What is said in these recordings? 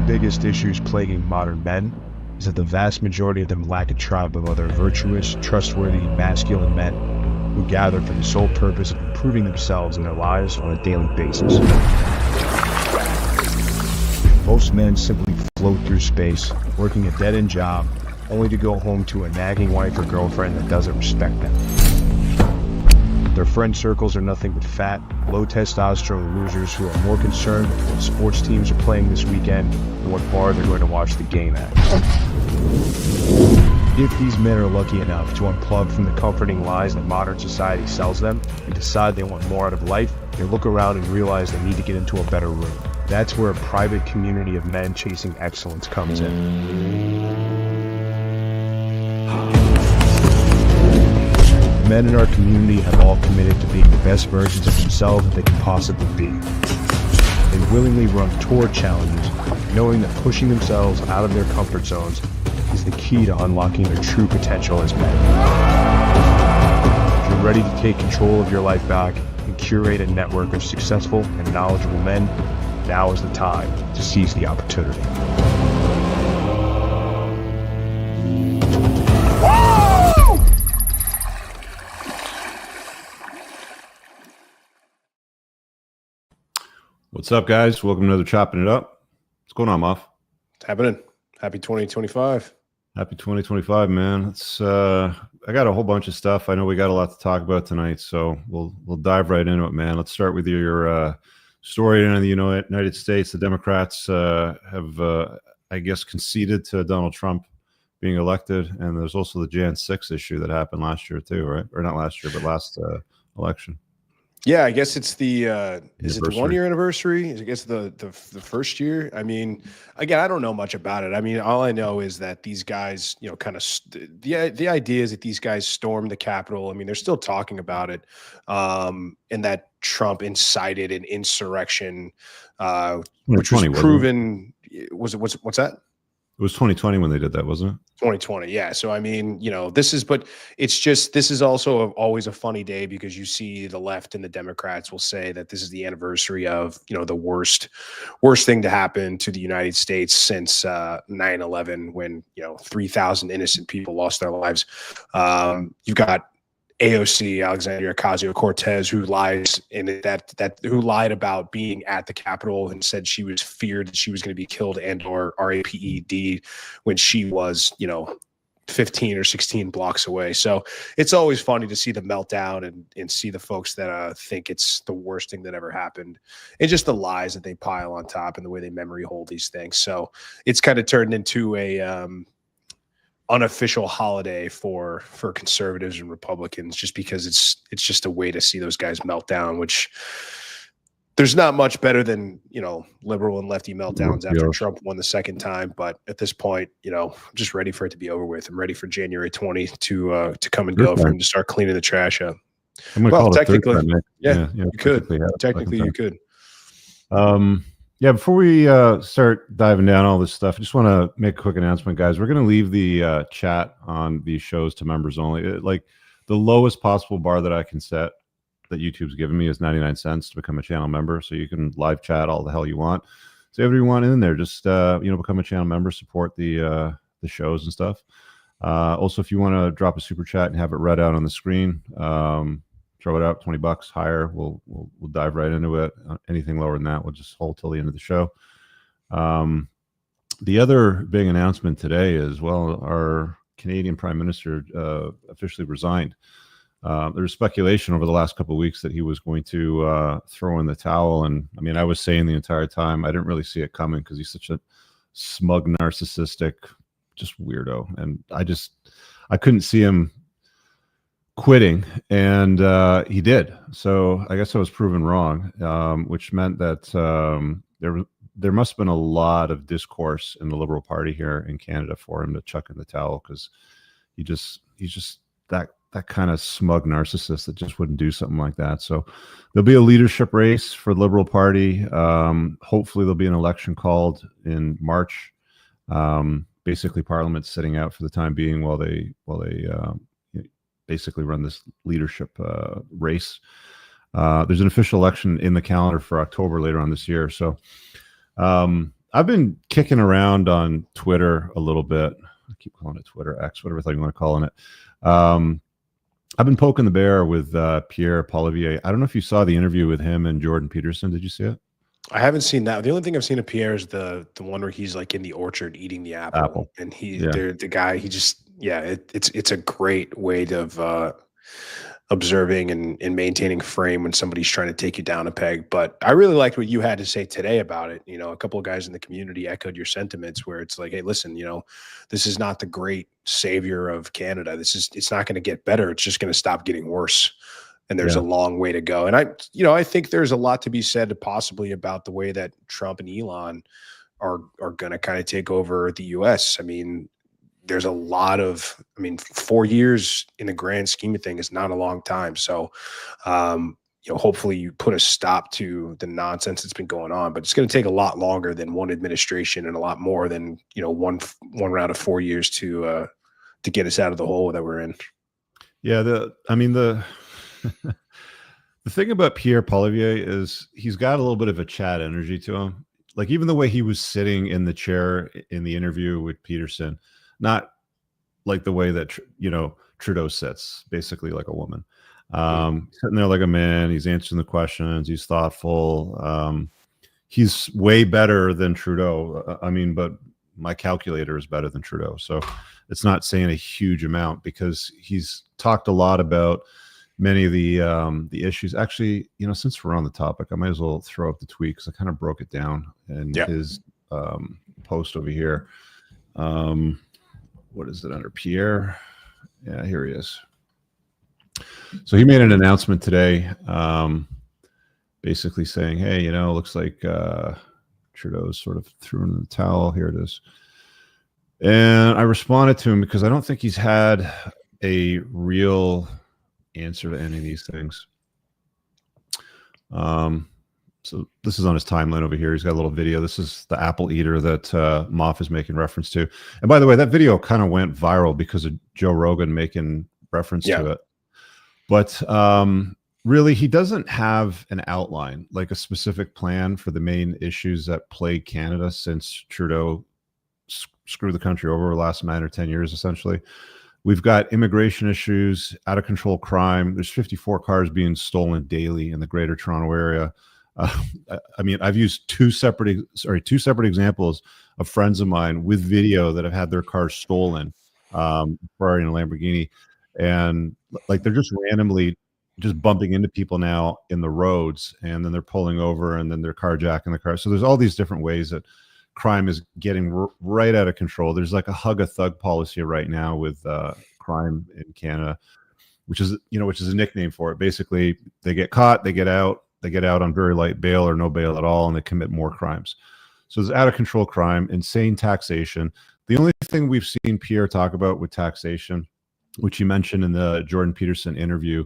biggest issues plaguing modern men is that the vast majority of them lack a tribe of other virtuous, trustworthy, masculine men who gather for the sole purpose of improving themselves and their lives on a daily basis. Most men simply float through space, working a dead-end job, only to go home to a nagging wife or girlfriend that doesn't respect them. Their friend circles are nothing but fat, low testosterone losers who are more concerned with what sports teams are playing this weekend and what bar they're going to watch the game at. If these men are lucky enough to unplug from the comforting lies that modern society sells them and decide they want more out of life, they look around and realize they need to get into a better room. That's where a private community of men chasing excellence comes in. Men in our community have all committed to being the best versions of themselves that they can possibly be. They willingly run toward challenges, knowing that pushing themselves out of their comfort zones is the key to unlocking their true potential as men. If you're ready to take control of your life back and curate a network of successful and knowledgeable men, now is the time to seize the opportunity. What's up, guys? Welcome to another Chopping It Up. What's going on, Moff? It's happening. Happy 2025. Happy 2025, man. It's I got a whole bunch of stuff. I know we got a lot to talk about tonight, so we'll dive right into it, man. Let's start with your story in the United States. The Democrats have, I guess, conceded to Donald Trump being elected, and there's also the Jan 6 issue that happened last year too, right? Or not last year, but last election. Yeah, I guess it's the is it the 1 year anniversary? I guess the first year. I mean, again, I don't know much about it. I mean, all I know is that these guys, kind of the idea is that these guys stormed the Capitol. I mean, they're still talking about it, and that Trump incited an insurrection, which was proven. What's that? It was 2020 when they did that, wasn't it? 2020, yeah. So I mean, this is also always a funny day because you see the left and the Democrats will say that this is the anniversary of the worst thing to happen to the United States since 9/11, when 3,000 innocent people lost their lives. You've got AOC, Alexandria Ocasio-Cortez, who lied about being at the Capitol and said she was feared that she was going to be killed and/or RAPED when she was, 15 or 16 blocks away. So it's always funny to see the meltdown and see the folks that think it's the worst thing that ever happened, and just the lies that they pile on top and the way they memory hold these things. So it's kind of turned into a unofficial holiday for conservatives and Republicans, just because it's just a way to see those guys melt down, which there's not much better than liberal and lefty meltdowns after Trump won the second time. But at this point, I'm just ready for it to be over with. I'm ready for January 20 to come and go, for him to start cleaning the trash up. Well, technically, yeah, you could. Technically, you could. Yeah, before we start diving down all this stuff, I just want to make a quick announcement, guys. We're going to leave the chat on these shows to members only. Like the lowest possible bar that I can set that YouTube's given me is 99 cents to become a channel member. So you can live chat all the hell you want. So whatever you want in there, just become a channel member, support the shows and stuff. Also, if you want to drop a super chat and have it read out on the screen, throw it out, $20 higher. We'll dive right into it. Anything lower than that, we'll just hold till the end of the show. The other big announcement today is, our Canadian Prime Minister officially resigned. There's speculation over the last couple of weeks that he was going to throw in the towel. And I mean, I was saying the entire time, I didn't really see it coming because he's such a smug, narcissistic, just weirdo. And I couldn't see him quitting, and he did. So I guess I was proven wrong, which meant that there must have been a lot of discourse in the Liberal Party here in Canada for him to chuck in the towel, because he's just that kind of smug narcissist that just wouldn't do something like that. So there'll be a leadership race for the Liberal Party. Hopefully there'll be an election called in March. Basically, Parliament's sitting out for the time being while they basically run this leadership race. There's an official election in the calendar for October later on this year. So I I've been kicking around on Twitter a little bit. I keep calling it Twitter, X, whatever thing you want to call it. I've been poking the bear with Pierre Poilievre. I don't know if you saw the interview with him and Jordan Peterson. Did you see it? I haven't seen that. The only thing I've seen of Pierre is the one where he's like in the orchard eating the apple. And Yeah. the guy, he just, it's a great way of observing and maintaining frame when somebody's trying to take you down a peg. But I really liked what you had to say today about it. You know, a couple of guys in the community echoed your sentiments where it's like, hey, listen, you know, this is not the great savior of Canada. It's not going to get better. It's just going to stop getting worse. And there's a long way to go. And I think there's a lot to be said possibly about the way that Trump and Elon are going to kind of take over the US. I mean, there's a lot of, 4 years in the grand scheme of things is not a long time. So, hopefully you put a stop to the nonsense that's been going on, but it's going to take a lot longer than one administration and a lot more than, one round of 4 years to get us out of the hole that we're in. Yeah. The thing about Pierre Poilievre is he's got a little bit of a Chad energy to him. Like even the way he was sitting in the chair in the interview with Peterson, not like the way that, Trudeau sits, basically like a woman. Sitting there like a man. He's answering the questions. He's thoughtful. He's way better than Trudeau. But my calculator is better than Trudeau. So it's not saying a huge amount because he's talked a lot about many of the issues. Actually, since we're on the topic, I might as well throw up the tweet because I kind of broke it down in his post over here. What is it under Pierre? Yeah, here he is. So he made an announcement today, basically saying, hey, looks like Trudeau's sort of threw in the towel. Here it is. And I responded to him because I don't think he's had a real answer to any of these things. So this is on his timeline over here. He's got a little video. This is the apple eater that Moff is making reference to. And by the way, that video kind of went viral because of Joe Rogan making reference to it. But really, he doesn't have an outline, like a specific plan for the main issues that plague Canada since Trudeau screwed the country over the last 9 or 10 years, essentially. We've got immigration issues, out of control crime. There's 54 cars being stolen daily in the Greater Toronto area. I've used two separate examples of friends of mine with video that have had their cars stolen, Ferrari and a Lamborghini, and like they're just randomly just bumping into people now in the roads, and then they're pulling over, and then they're carjacking the car. So there's all these different ways that crime is getting right out of control. There's like a hug a thug policy right now with crime in Canada, which is a nickname for it. Basically, they get caught, they get out on very light bail or no bail at all, and they commit more crimes. So there's out of control crime, insane taxation. The only thing we've seen Pierre talk about with taxation, which you mentioned in the Jordan Peterson interview,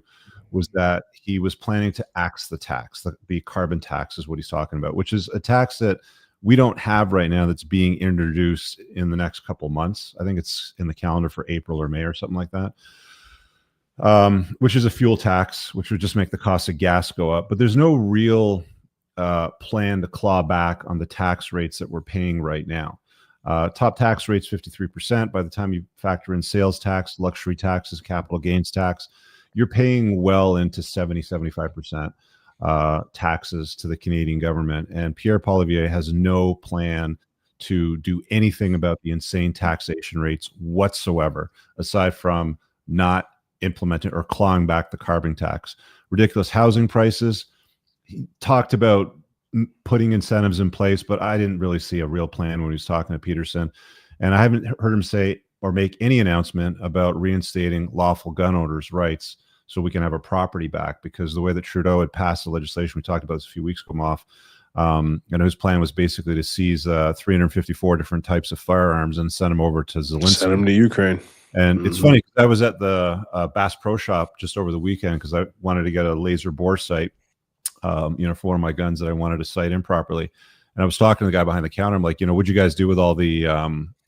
was that he was planning to axe the tax. The carbon tax is what he's talking about, which is a tax that we don't have right now that's being introduced in the next couple months. I think it's in the calendar for April or May or something like that, which is a fuel tax, which would just make the cost of gas go up. But there's no real plan to claw back on the tax rates that we're paying right now. Top tax rates, 53%. By the time you factor in sales tax, luxury taxes, capital gains tax, you're paying well into 70, 75%. Taxes to the Canadian government, and Pierre Poilievre has no plan to do anything about the insane taxation rates whatsoever, aside from not implementing or clawing back the carbon tax. Ridiculous housing prices. He talked about putting incentives in place, but I didn't really see a real plan when he was talking to Peterson, and I haven't heard him say or make any announcement about reinstating lawful gun owners' rights so we can have our property back, because the way that Trudeau had passed the legislation, we talked about this a few weeks ago, Moff, and his plan was basically to seize 354 different types of firearms and send them over to Zelensky. Send them to Ukraine. And it's funny, I was at the Bass Pro Shop just over the weekend because I wanted to get a laser bore sight, for one of my guns that I wanted to sight in properly. And I was talking to the guy behind the counter. I'm like, what'd you guys do with all the,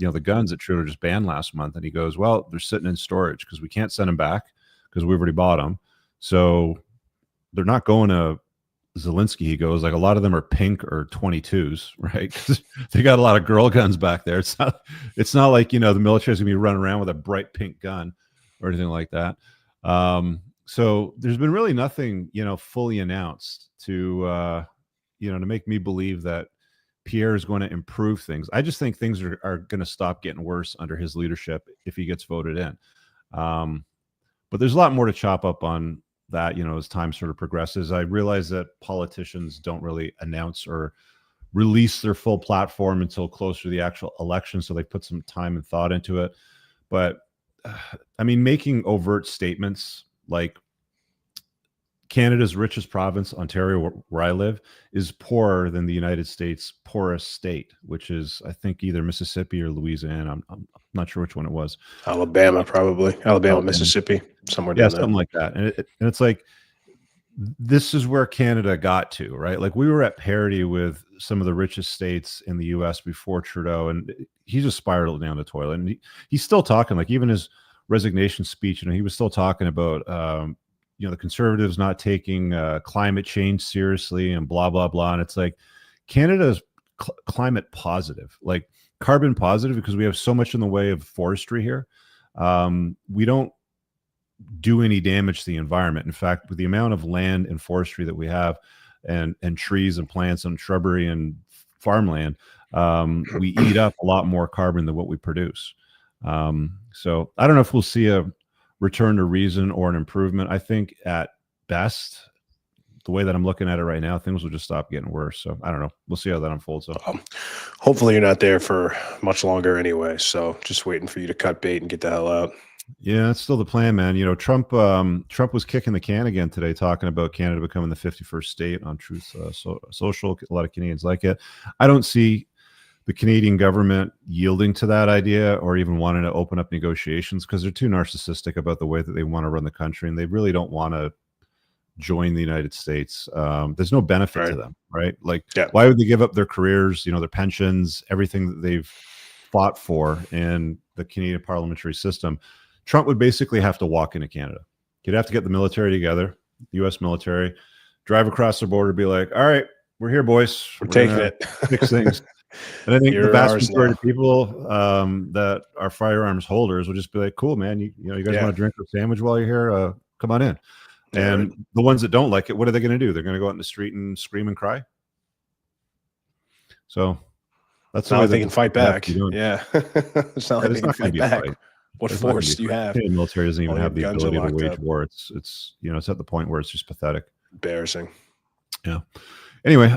the guns that Trudeau just banned last month? And he goes, well, they're sitting in storage because we can't send them back, because we've already bought them. So they're not going to Zelensky, he goes, like, a lot of them are pink or 22s, right? 'Cause they got a lot of girl guns back there. It's not like, you know, the military's gonna be running around with a bright pink gun or anything like that. So there's been really nothing, you know, fully announced to, you know, to make me believe that Pierre is going to improve things. I just think things are going to stop getting worse under his leadership if he gets voted in. But there's a lot more to chop up on that, you know, as time sort of progresses. I realize that politicians don't really announce or release their full platform until closer to the actual election, so they put some time and thought into it. But I mean, making overt statements like Canada's richest province, Ontario, where I live, is poorer than the United States' poorest state, which is, I think, either Mississippi or Louisiana. I'm not sure which one it was. Alabama, probably. Alabama, Mississippi, somewhere Yeah, down something there. like that. And it's like, this is where Canada got to, right? Like, we were at parity with some of the richest states in the U.S. before Trudeau, and he just spiraled down the toilet. And he's still talking, like, even his resignation speech, you know, he was still talking about, you know, the Conservatives not taking climate change seriously and blah, blah, blah. And it's like, Canada is climate positive, like carbon positive, because we have so much in the way of forestry here. We don't do any damage to the environment. In fact, with the amount of land and forestry that we have, and trees and plants and shrubbery and farmland, we eat up a lot more carbon than what we produce. So I don't know if we'll see a return to reason or an improvement. I think at best, the way that I'm looking at it right now, things will just stop getting worse. So I don't know. We'll see how that unfolds. So Hopefully you're not there for much longer anyway. So just waiting for you to cut bait and get the hell out. yeah, that's still the plan, man. You know, Trump was kicking the can again today, talking about Canada becoming the 51st state on Truth Social. A lot of Canadians like it. I don't see the Canadian government yielding to that idea or even wanting to open up negotiations, because they're too narcissistic about the way that they want to run the country, and they really don't want to join the United States. There's no benefit to them, right? Like, why would they give up their careers, you know, their pensions, everything that they've fought for in the Canadian parliamentary system? Trump would basically have to walk into Canada. He'd have to get the military together, the U.S. military, drive across the border, be like, all right, we're here, boys. We're taking it. Fix things. And I think the vast majority of people that are firearms holders will just be like, cool, man. You know, you guys want to drink a sandwich while you're here? Come on in. And the ones that don't like it, what are they going to do? They're going to go out in the street and scream and cry. So that's not like they can fight back. Yeah. It's not like they can fight back. What force do you have? The military doesn't even have the ability to wage war. It's you know, it's at the point where it's just pathetic. Embarrassing. Yeah. Anyway,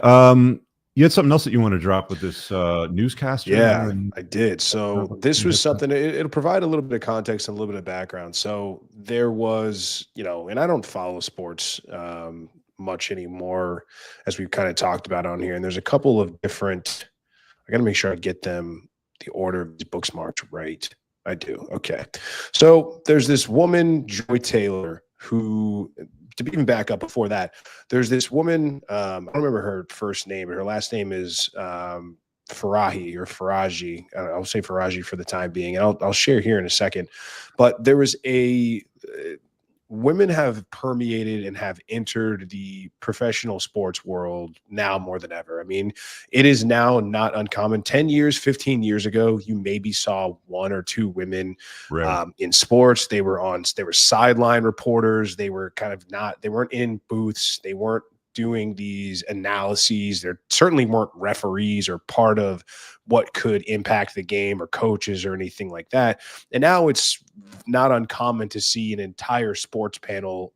you had something else that you want to drop with this newscaster? Yeah, I did. So this was something, it'll provide a little bit of context and a little bit of background. So there was, you know, and I don't follow sports much anymore, as we've kind of talked about on here. And there's a couple of different, I got to make sure I get them, the order of these books marked right. I do. Okay. So there's this woman, Joy Taylor, who, to even back up before that, there's this woman, I don't remember her first name, but her last name is Farahi or Faraji. I'll say Faraji for the time being. And I'll share here in a second. But there was women have permeated and have entered the professional sports world now more than ever. I mean, it is now not uncommon. 10 years, 15 years ago, you maybe saw one or two women in sports. They were sideline reporters. They were they weren't in booths. They weren't doing these analyses. There certainly weren't referees or part of what could impact the game or coaches or anything like that. And now it's not uncommon to see an entire sports panel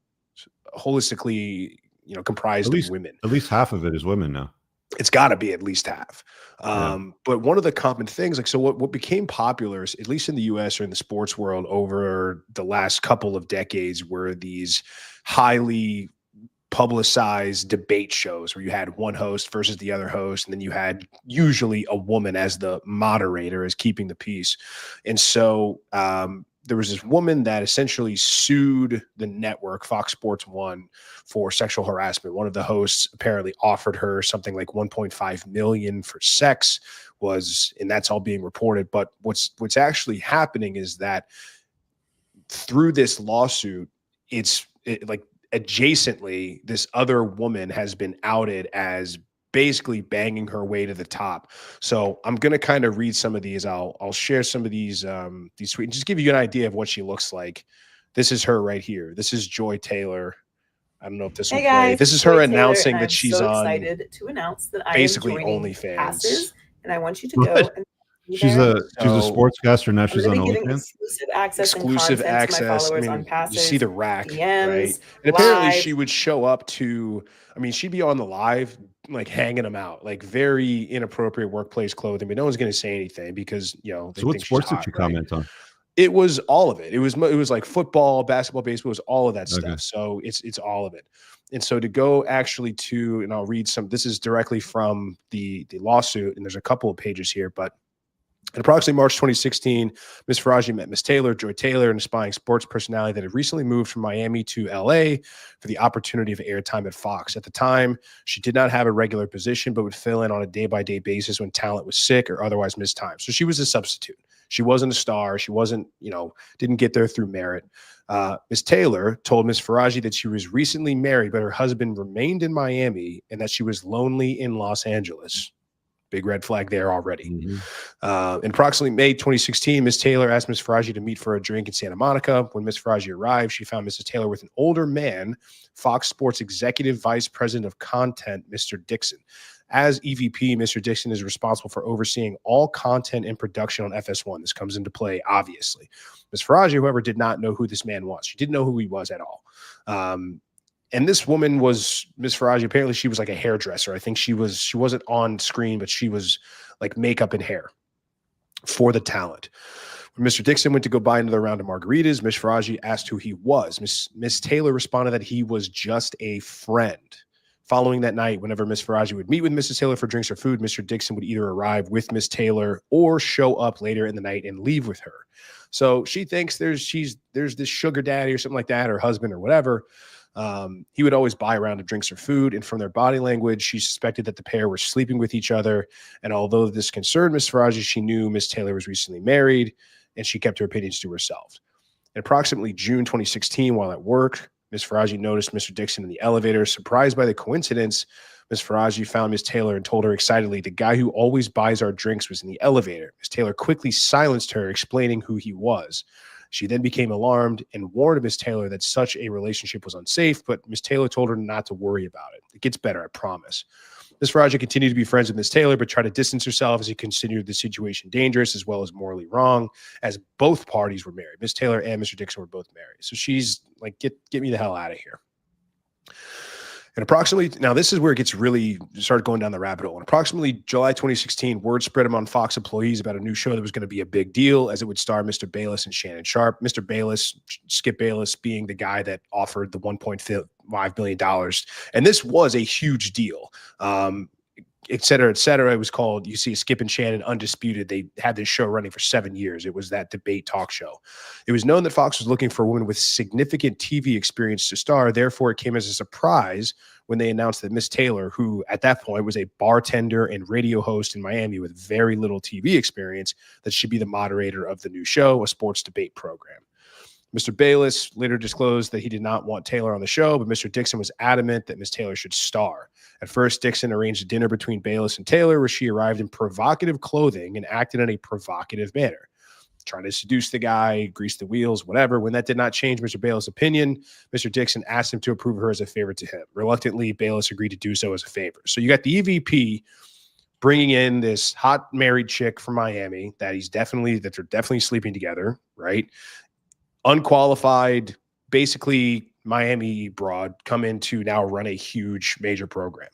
holistically, you know, comprised of women. At least half of it is women now. It's got to be at least half. But one of the common things, like, so what became popular, at least in the US or in the sports world over the last couple of decades, were these highly publicized debate shows where you had one host versus the other host, and then you had usually a woman as the moderator, as keeping the peace. And so there was this woman that essentially sued the network, Fox Sports 1, for sexual harassment. One of the hosts apparently offered her something like $1.5 million for sex, and that's all being reported. But what's actually happening is that through this lawsuit, adjacently, this other woman has been outed as basically banging her way to the top. So I'm going to kind of read some of these. I'll share some of these tweets and just give you an idea of what she looks like. This is her right here. This is Joy Taylor. I don't know if this will play. This is her announcing that she's on. I'm so excited to announce that I basically am joining OnlyFans. Passes, and I want you to What? go and She's a sportscaster now. I'm She's gonna on be giving OnlyFans. exclusive access to my followers on Passes. You see the rack, DMs, right? And apparently live. she would show up to, I mean, she'd be on the live, like hanging them out, like very inappropriate workplace clothing, but no one's going to say anything because, you know, they So what think she's sports hot, did you right? comment on? It was all of it. It was like football, basketball, baseball, it was all of that Okay. stuff. So it's all of it. And so to go actually to, and I'll read some, this is directly from the lawsuit, and there's a couple of pages here, but in approximately March 2016, Ms. Faraji met Ms. Taylor, Joy Taylor, an aspiring sports personality that had recently moved from Miami to LA for the opportunity of airtime at Fox. At the time, she did not have a regular position, but would fill in on a day-by-day basis when talent was sick or otherwise missed time. So she was a substitute. She wasn't a star. She wasn't, you know, didn't get there through merit. Ms. Taylor told Ms. Faraji that she was recently married, but her husband remained in Miami and that she was lonely in Los Angeles. Big red flag there already. Mm-hmm. In approximately May 2016, Ms. Taylor asked Ms. Faraji to meet for a drink in Santa Monica. When Ms. Faraji arrived, she found Mrs. Taylor with an older man, Fox Sports Executive Vice President of Content, Mr. Dixon. As EVP, Mr. Dixon is responsible for overseeing all content and production on FS1. This comes into play, obviously. Ms. Faraji, however, did not know who this man was. She didn't know who he was at all. And this woman was Ms. Faraji. Apparently, she was like a hairdresser. I think she wasn't on screen, but she was like makeup and hair for the talent. When Mr. Dixon went to go buy another round of margaritas, Ms. Faraji asked who he was. Ms. Taylor responded that he was just a friend. Following that night, whenever Ms. Faraji would meet with Mrs. Taylor for drinks or food, Mr. Dixon would either arrive with Ms. Taylor or show up later in the night and leave with her. So she thinks there's this sugar daddy or something like that, or husband or whatever. He would always buy a round of drinks or food, and from their body language, she suspected that the pair were sleeping with each other. And although this concerned Ms. Faraji, she knew Ms. Taylor was recently married, and she kept her opinions to herself. In approximately June 2016, while at work, Ms. Faraji noticed Mr. Dixon in the elevator. Surprised by the coincidence, Ms. Faraji found Ms. Taylor and told her excitedly, "The guy who always buys our drinks was in the elevator." Ms. Taylor quickly silenced her, explaining who he was. She then became alarmed and warned Ms. Taylor that such a relationship was unsafe, but Ms. Taylor told her not to worry about it. It gets better, I promise. Ms. Faraji continued to be friends with Ms. Taylor, but tried to distance herself as he considered the situation dangerous as well as morally wrong, as both parties were married. Ms. Taylor and Mr. Dixon were both married. So she's like, get me the hell out of here. And approximately, now this is where it gets really started going down the rabbit hole. In approximately July 2016, word spread among Fox employees about a new show that was going to be a big deal, as it would star Mr. Bayless and Shannon Sharp. Mr. Bayless, Skip Bayless, being the guy that offered the $1.5 billion. And this was a huge deal. Et cetera, et cetera. It was called, you see, Skip and Shannon Undisputed. They had this show running for 7 years. It was that debate talk show. It was known that Fox was looking for a woman with significant TV experience to star. Therefore, it came as a surprise when they announced that Miss Taylor, who at that point was a bartender and radio host in Miami with very little TV experience, that she'd be the moderator of the new show, a sports debate program. Mr. Bayless later disclosed that he did not want Taylor on the show, but Mr. Dixon was adamant that Miss Taylor should star. At first, Dixon arranged a dinner between Bayless and Taylor, where she arrived in provocative clothing and acted in a provocative manner, trying to seduce the guy, grease the wheels, whatever. When that did not change Mr. Bayless' opinion, Mr. Dixon asked him to approve her as a favor to him. Reluctantly, Bayless agreed to do so as a favor. So you got the EVP bringing in this hot married chick from Miami that they're definitely sleeping together, right? Unqualified, basically Miami broad, come in to now run a huge major program.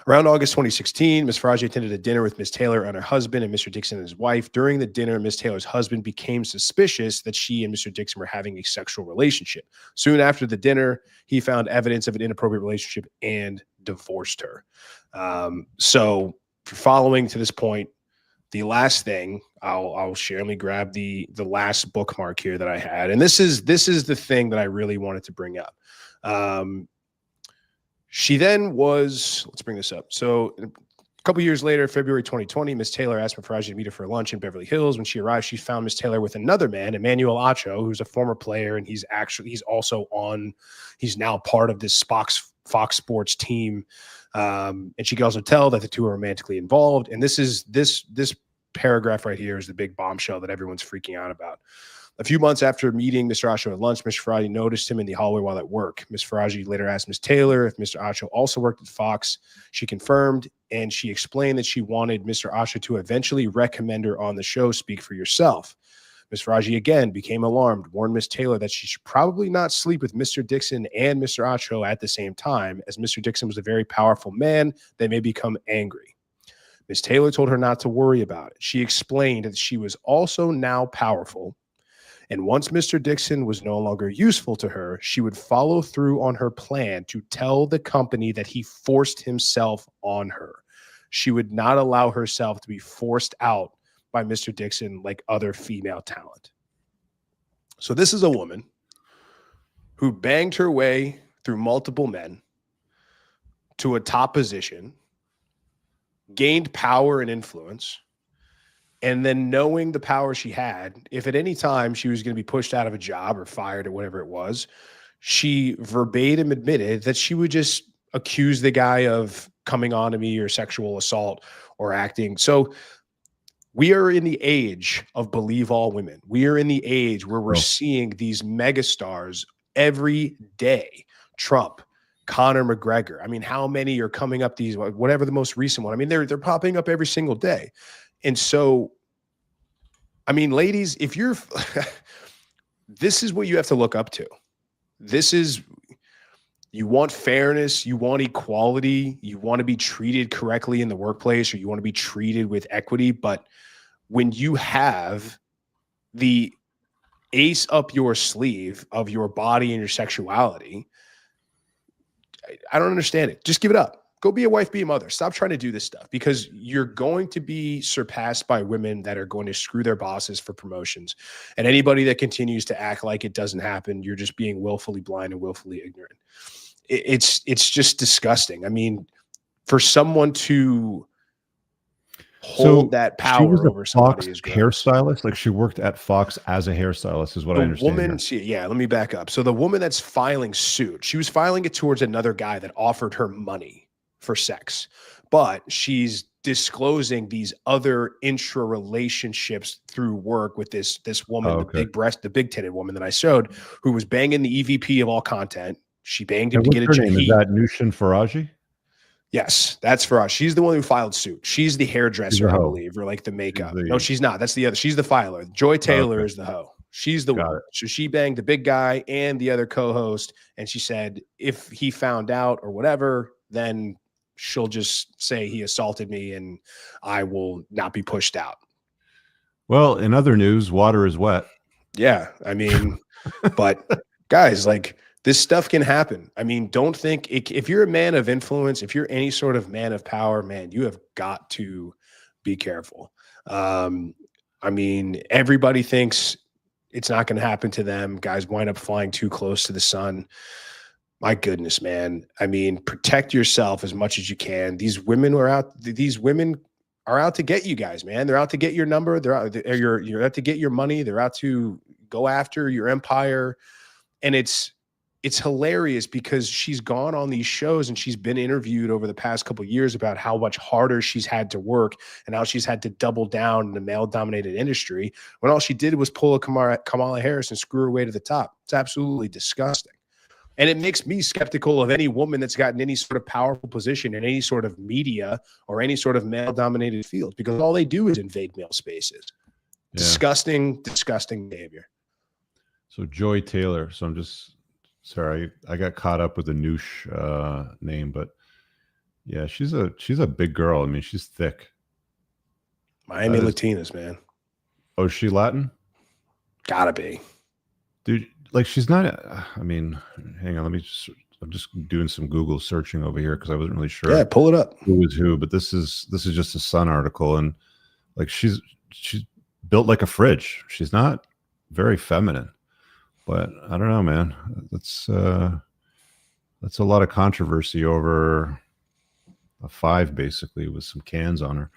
Around August 2016, Ms. Faraji attended a dinner with Ms. Taylor and her husband and Mr. Dixon and his wife. During the dinner, Ms. Taylor's husband became suspicious that she and Mr. Dixon were having a sexual relationship. Soon after the dinner, he found evidence of an inappropriate relationship and divorced her. So following to this point, the last thing I'll share, let me grab the last bookmark here that I had. And this is the thing that I really wanted to bring up. She then was, let's bring this up. So A couple years later, February 2020, Miss Taylor asked Mafraji to meet her for lunch in Beverly Hills. When she arrived, she found Miss Taylor with another man, Emmanuel Acho, who's a former player, and he's now part of this Fox Sports team. And she could also tell that the two are romantically involved. And this paragraph right here is the big bombshell that everyone's freaking out about. A few months after meeting Mr. Acho at lunch, Ms. Faraji noticed him in the hallway while at work. Ms. Faraji later asked Ms. Taylor if Mr. Acho also worked at Fox. She confirmed, and she explained that she wanted Mr. Acho to eventually recommend her on the show Speak for Yourself. Ms. Faraji again became alarmed, warned Ms. Taylor that she should probably not sleep with Mr. Dixon and Mr. Acho at the same time, as Mr. Dixon was a very powerful man that may become angry. Ms. Taylor told her not to worry about it. She explained that she was also now powerful, and once Mr. Dixon was no longer useful to her, she would follow through on her plan to tell the company that he forced himself on her. She would not allow herself to be forced out by Mr. Dixon like other female talent. So this is a woman who banged her way through multiple men to a top position, gained power and influence, and then knowing the power she had, if at any time she was going to be pushed out of a job or fired or whatever it was, she verbatim admitted that she would just accuse the guy of coming on to me or sexual assault or acting. So we are in the age of believe all women. We are in the age where we're seeing these megastars every day. Trump, Conor McGregor. I mean, how many are coming up these, whatever the most recent one? I mean, they're popping up every single day. And so, I mean, ladies, if you're, this is what you have to look up to. This is, you want fairness, you want equality, you want to be treated correctly in the workplace, or you want to be treated with equity. But when you have the ace up your sleeve of your body and your sexuality, I don't understand it. Just give it up. Go be a wife, be a mother. Stop trying to do this stuff, because you're going to be surpassed by women that are going to screw their bosses for promotions. And anybody that continues to act like it doesn't happen, you're just being willfully blind and willfully ignorant. It's just disgusting. I mean, for someone to hold that power over somebody is gross. Hairstylist, like she worked at Fox as a hairstylist, is what I understand. Woman, yeah, let me back up. So the woman that's filing suit, she was filing it towards another guy that offered her money for sex, but she's disclosing these other intra relationships through work with this woman, the big titted woman that I showed, who was banging the EVP of all content. She banged him to get a job. Is that Nushin Faraji? Yes, that's for us. She's the one who filed suit. She's the hairdresser, I believe, or like the makeup. No, she's not. That's the other. She's the filer. Joy Taylor is the hoe. She's the one. So she banged the big guy and the other co-host, and she said if he found out or whatever, then she'll just say he assaulted me and I will not be pushed out. Well, in other news, water is wet. Yeah, I mean, but guys, like, this stuff can happen. I mean, don't think if you're a man of influence, if you're any sort of man of power, man, you have got to be careful. I mean, everybody thinks it's not going to happen to them. Guys wind up flying too close to the sun. My goodness, man. I mean, protect yourself as much as you can. These women are out to get you guys, man. They're out to get your number. You're out to get your money. They're out to go after your empire. And it's hilarious because she's gone on these shows and she's been interviewed over the past couple of years about how much harder she's had to work and how she's had to double down in a male-dominated industry, when all she did was pull a Kamala Harris and screw her way to the top. It's absolutely disgusting. And it makes me skeptical of any woman that's gotten any sort of powerful position in any sort of media or any sort of male-dominated field, because all they do is invade male spaces. Yeah. Disgusting, disgusting behavior. So Joy Taylor. So I'm just... Sorry, I got caught up with the Noosh name, but yeah, she's a big girl. I mean, she's thick. Miami Latinas, man. Oh, is she Latin? Gotta be. Dude, like she's not, I mean, hang on, I'm just doing some Google searching over here because I wasn't really sure. Yeah, pull it up. Who was who, but this is just a Sun article, and like she's built like a fridge. She's not very feminine. But I don't know, man. That's a lot of controversy over a 5 basically with some cans on her.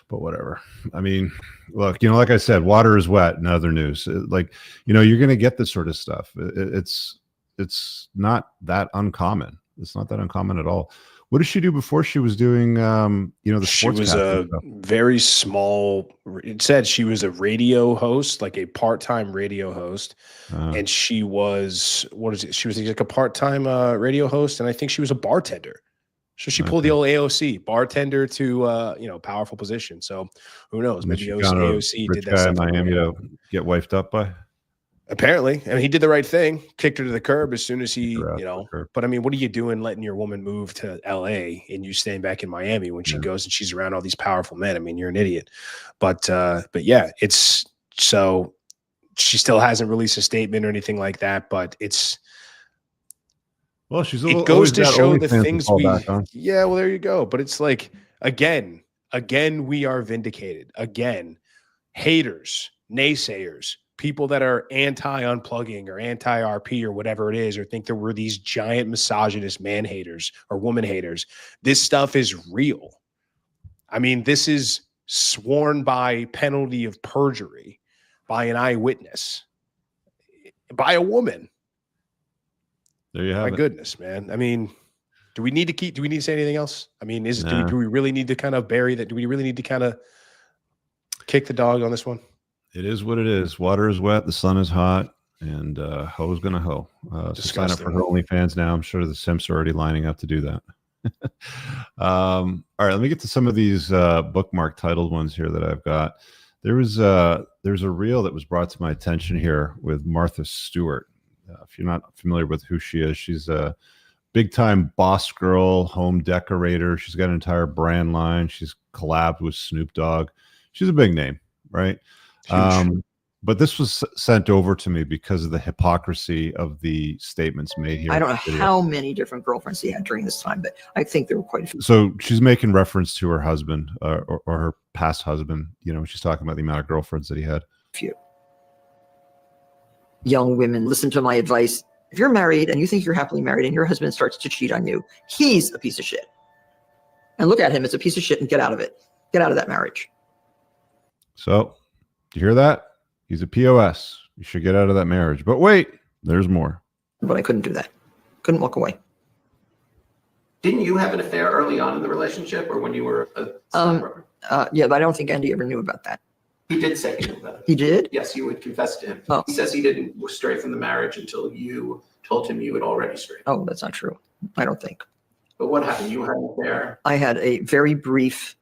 But whatever. I mean, look, like I said, water is wet in other news. Like, you're going to get this sort of stuff. It's not that uncommon. It's not that uncommon at all. What did she do before she was doing, the sports? She was a very small, it said she was a radio host, like a part-time radio host. And she was, she was like a part-time radio host. And I think she was a bartender. So she pulled the old AOC, bartender to, powerful position. So who knows? Maybe AOC did that stuff in Miami to get wifed up by? Apparently. I mean, he did the right thing, kicked her to the curb as soon as he, but I mean, what are you doing letting your woman move to LA and you staying back in Miami when she goes and she's around all these powerful men? I mean, you're an idiot. But yeah, it's so she still hasn't released a statement or anything like that, but it goes to show the things well, there you go. But it's like, again, we are vindicated. Again, haters, naysayers, people that are anti-unplugging or anti-RP or whatever it is, or think that we're these giant misogynist man haters or woman haters. This stuff is real. I mean, this is sworn by penalty of perjury by an eyewitness, by a woman. There you have it. My goodness, man. I mean, do we need to say anything else? I mean, do we really need to kind of bury that? Do we really need to kind of kick the dog on this one? It is what it is. Water is wet. The sun is hot, and hoe's gonna hoe. So sign up for her OnlyFans now. I'm sure the simps are already lining up to do that. All right, let me get to some of these bookmark titled ones here that I've got. There's a reel that was brought to my attention here with Martha Stewart. If you're not familiar with who she is, she's a big-time boss girl, home decorator. She's got an entire brand line. She's collabed with Snoop Dogg. She's a big name, right? But this was sent over to me because of the hypocrisy of the statements made here. I don't know how many different girlfriends he had during this time, but I think there were quite a few. So she's making reference to her husband or her past husband. She's talking about the amount of girlfriends that he had. Few. Young women, listen to my advice. If you're married and you think you're happily married and your husband starts to cheat on you, he's a piece of shit. And look at him as a piece of shit and get out of it. Get out of that marriage. So, you hear that? He's a POS. You should get out of that marriage. But wait, there's more. But I couldn't do that. Couldn't walk away. Didn't you have an affair early on in the relationship or when you were a stepbrother? Yeah, but I don't think Andy ever knew about that. He did say he knew about it. He did? Yes, you would confess to him. Oh. He says he didn't stray from the marriage until you told him you had already strayed. Oh, that's not true. I don't think. But what happened? You had an affair? I had a very brief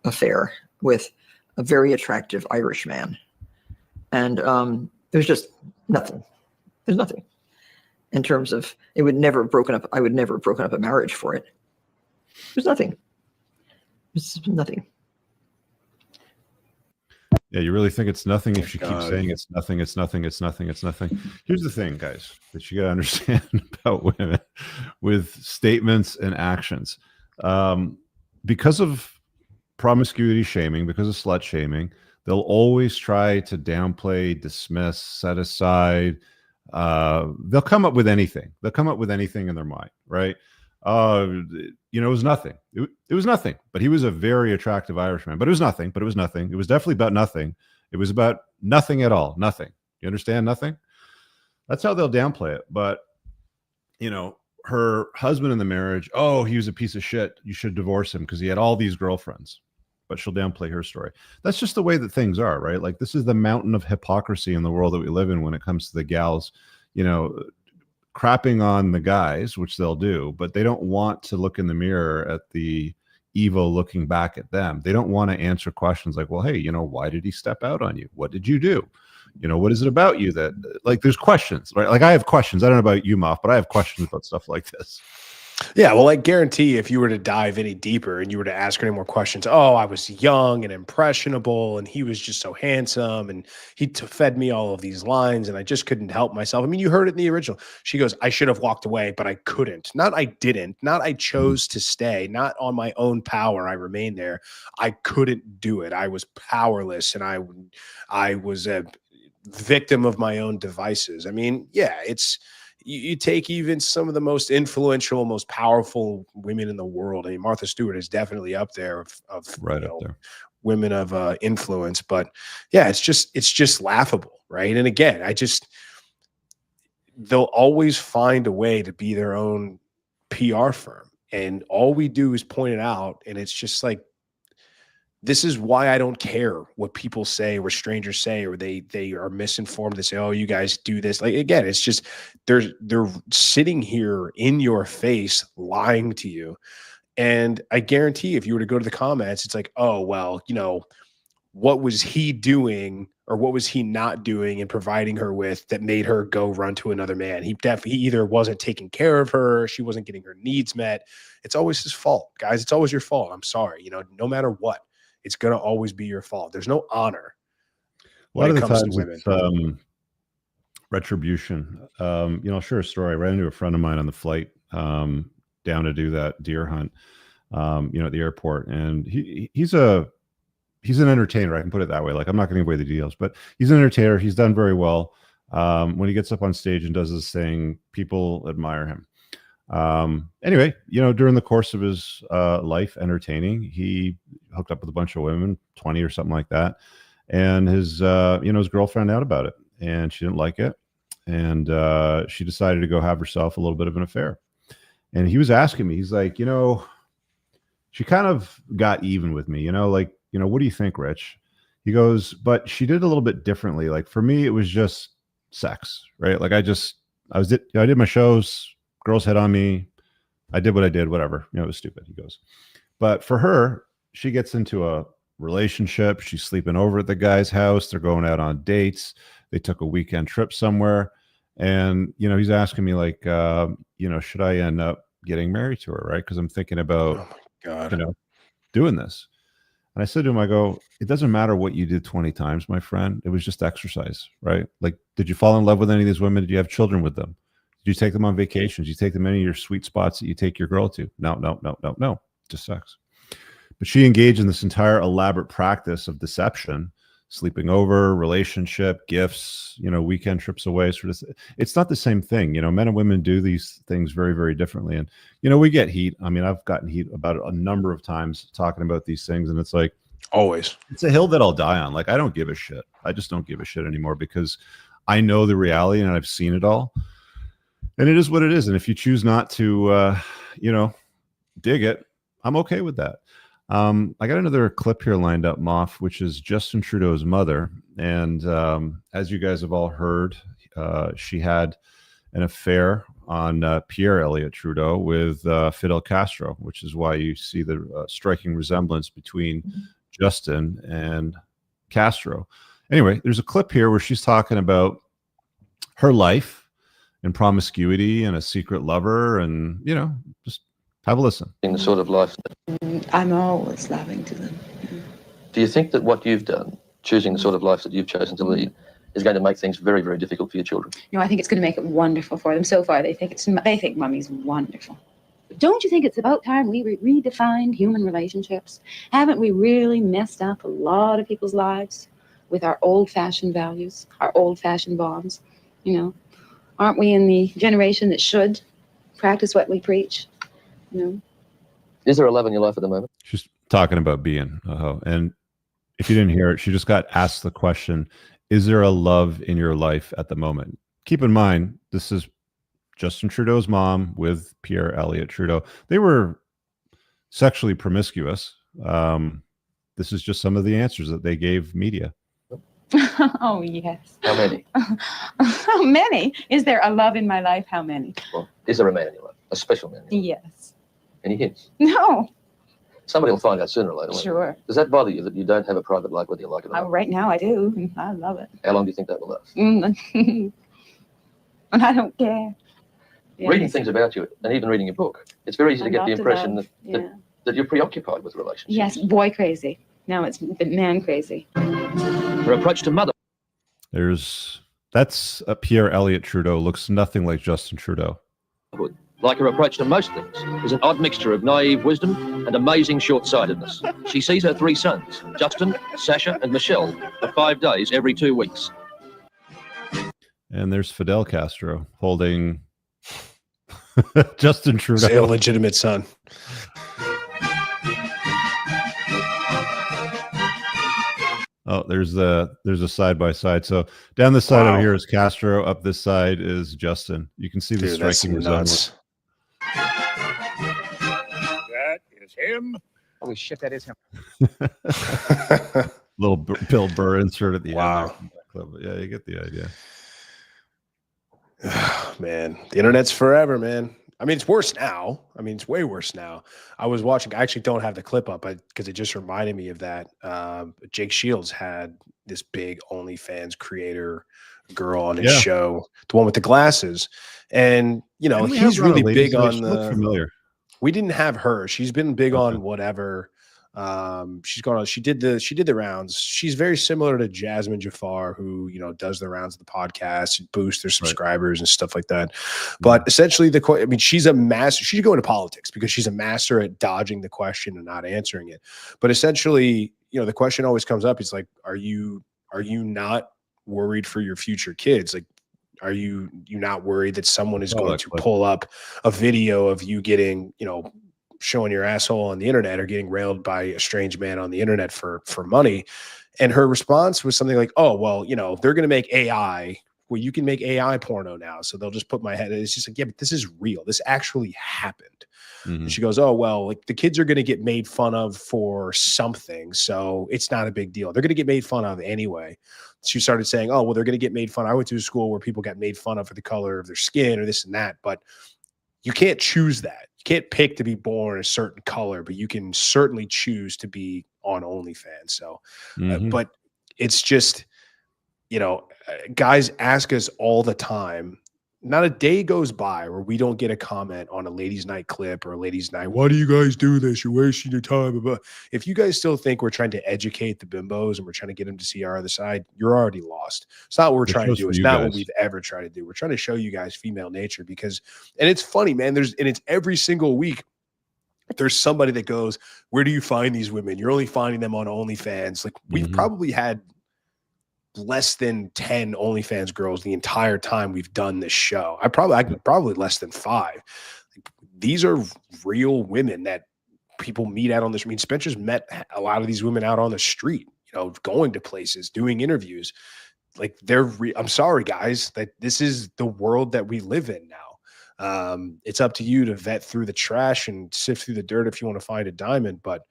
affair with a very attractive Irish man. And there's just nothing. There's nothing. In terms of, it would never have broken up. I would never have broken up a marriage for it. There's nothing. There's nothing. Yeah, you really think it's nothing if you keep saying it's nothing, it's nothing, it's nothing, it's nothing. Here's the thing, guys, that you got to understand about women with statements and actions. Because of promiscuity shaming, because of slut shaming, they'll always try to downplay, dismiss, set aside. They'll come up with anything. They'll come up with anything in their mind, right? It was nothing. It was nothing. But he was a very attractive Irishman. But it was nothing. But it was nothing. It was definitely about nothing. It was about nothing at all. Nothing. You understand? Nothing. That's how they'll downplay it. But her husband in the marriage, he was a piece of shit. You should divorce him because he had all these girlfriends. But she'll downplay her story. That's just the way that things are, right? Like, this is the mountain of hypocrisy in the world that we live in when it comes to the gals, crapping on the guys, which they'll do, but they don't want to look in the mirror at the evil looking back at them. They don't want to answer questions like, well, hey, why did he step out on you? What did you do? What is it about you that, like, there's questions, right? Like, I have questions. I don't know about you, Moff, but I have questions about stuff like this. Yeah, well, I guarantee if you were to dive any deeper and you were to ask her any more questions, I was young and impressionable and he was just so handsome and he fed me all of these lines and I just couldn't help myself. I mean, you heard it in the original. She goes, I should have walked away, but I couldn't. Not I didn't. Not I chose to stay. Not on my own power. I remained there. I couldn't do it. I was powerless and I was a victim of my own devices. I mean, yeah, it's you take even some of the most influential, most powerful women in the world. I mean, Martha Stewart is definitely up there of right up there. Women of influence. But yeah, it's just laughable, right? And again, they'll always find a way to be their own PR firm. And all we do is point it out. And it's just like, this is why I don't care what people say or strangers say, or they are misinformed. They say, oh, you guys do this. Like, again, it's just, they're sitting here in your face, lying to you. And I guarantee if you were to go to the comments, it's like, oh, well, what was he doing or what was he not doing and providing her with that made her go run to another man? He either wasn't taking care of her, she wasn't getting her needs met. It's always his fault, guys. It's always your fault. I'm sorry. No matter what, it's going to always be your fault. There's no honor. A lot of the times it's retribution. I'll share a story. I ran into a friend of mine on the flight down to do that deer hunt, at the airport. And he's an entertainer. I can put it that way. Like, I'm not going to give away the details, but he's an entertainer. He's done very well. When he gets up on stage and does his thing, people admire him. Anyway, during the course of his life entertaining, he hooked up with a bunch of women, 20 or something like that. And his girlfriend out about it, and she didn't like it. And she decided to go have herself a little bit of an affair. And he was asking me, he's like, she kind of got even with me, what do you think, Rich? He goes, but she did a little bit differently. Like, for me, it was just sex, right? Like, I did my shows, girls hit on me. I did what I did, whatever. It was stupid. He goes, but for her, she gets into a relationship. She's sleeping over at the guy's house. They're going out on dates. They took a weekend trip somewhere. And, he's asking me like, should I end up getting married to her? Right. Cause I'm thinking about, oh my God, doing this. And I said to him, I go, it doesn't matter what you did 20 times, my friend. It was just exercise, right? Like, did you fall in love with any of these women? Did you have children with them? Did you take them on vacations? Did you take them any of your sweet spots that you take your girl to? No. Just sex. But she engaged in this entire elaborate practice of deception, sleeping over, relationship, gifts, weekend trips away. It's not the same thing. Men and women do these things very, very differently. And, we get heat. I mean, I've gotten heat about a number of times talking about these things. And it's like, always, it's a hill that I'll die on. Like, I don't give a shit. I just don't give a shit anymore because I know the reality and I've seen it all. And it is what it is. And if you choose not to, dig it, I'm okay with that. I got another clip here lined up, Moff, which is Justin Trudeau's mother. And as you guys have all heard, she had an affair on Pierre Elliott Trudeau with Fidel Castro, which is why you see the striking resemblance between Justin and Castro. Anyway, there's a clip here where she's talking about her life and promiscuity and a secret lover, and just have a listen. In the sort of life I'm always loving to them. Do you think that what you've done, choosing the sort of life that you've chosen to lead, is going to make things very, very difficult for your children? I think it's going to make it wonderful for them. So far, they think Mummy's wonderful. Don't you think it's about time we redefined human relationships? Haven't we really messed up a lot of people's lives with our old-fashioned values, our old-fashioned bonds? Aren't we in the generation that should practice what we preach? Is there a love in your life at the moment? She's talking about being, and if you didn't hear it, she just got asked the question, is there a love in your life at the moment? Keep in mind, this is Justin Trudeau's mom with Pierre Elliott Trudeau. They were sexually promiscuous. This is just some of the answers that they gave media. Oh, yes. How many? How many? Is there a love in my life? How many? Well, is there a man in your life? A special man in your life? Yes. Any hints? No. Somebody will find out sooner or later. Sure. Does that bother you that you don't have a private life, whether you like it or not? Right now I do. I love it. How long do you think that will last? And I don't care. Reading things about you and even reading your book, it's very easy to get the impression that you're preoccupied with relationships. Yes, boy crazy. Now it's man crazy. Her approach to mother. That's Pierre Elliott Trudeau. Looks nothing like Justin Trudeau. Like her approach to most things, is an odd mixture of naive wisdom and amazing short-sightedness. She sees her 3 sons, Justin, Sasha, and Michelle, for 5 days every 2 weeks. And there's Fidel Castro holding Justin Trudeau. His illegitimate son. Oh, there's a side by side. So down this side Wow. over here is Castro. Up this side is Justin. You can see the Dude, that's striking resemblance. nuts. That is him. Holy shit, that is him. Little Bill Burr insert at the Wow. end. There. Yeah, you get the idea. Man, the internet's forever, man. I mean, it's worse now. I mean, it's way worse now. I was watching. I actually don't have the clip up because it just reminded me of that. Jake Shields had this big OnlyFans creator girl on his show, the one with the glasses, and he's really big on the. Familiar. We didn't have her. She's been big on whatever. She's gone on. She did the rounds. She's very similar to Jasmine Jafar, who does the rounds of the podcast and boosts their subscribers and stuff like that. But essentially, she's a master. She should go into politics because she's a master at dodging the question and not answering it. But essentially, the question always comes up. It's like, are you not worried for your future kids? Like, are you not worried that someone is going to pull up a video of you getting, showing your asshole on the internet or getting railed by a strange man on the internet for money? And her response was something like, oh, well, they're going to make AI where you can make AI porno now. So they'll just put my head. It's just like, yeah, but this is real. This actually happened. Mm-hmm. And she goes, oh, well, like the kids are going to get made fun of for something. So it's not a big deal. They're going to get made fun of anyway. She started saying, oh, well, they're going to get made fun. I went to a school where people got made fun of for the color of their skin or this and that, but you can't choose that. You can't pick to be born a certain color, but you can certainly choose to be on OnlyFans. So, but it's just, guys ask us all the time. Not a day goes by where we don't get a comment on a ladies' night clip or a ladies' night. Why do you guys do this? You're wasting your time. But if you guys still think we're trying to educate the bimbos and we're trying to get them to see our other side, you're already lost. It's not what we're trying to do. It's not what we've ever tried to do. We're trying to show you guys female nature and it's funny, man. It's every single week. There's somebody that goes, where do you find these women? You're only finding them on OnlyFans. Like we've probably had less than 10 OnlyFans girls the entire time we've done this show. Probably less than 5. Like, these are real women that people meet out on this. I mean, Spencer's met a lot of these women out on the street, going to places, doing interviews. Like I'm sorry, guys, that this is the world that we live in now. It's up to you to vet through the trash and sift through the dirt if you want to find a diamond, but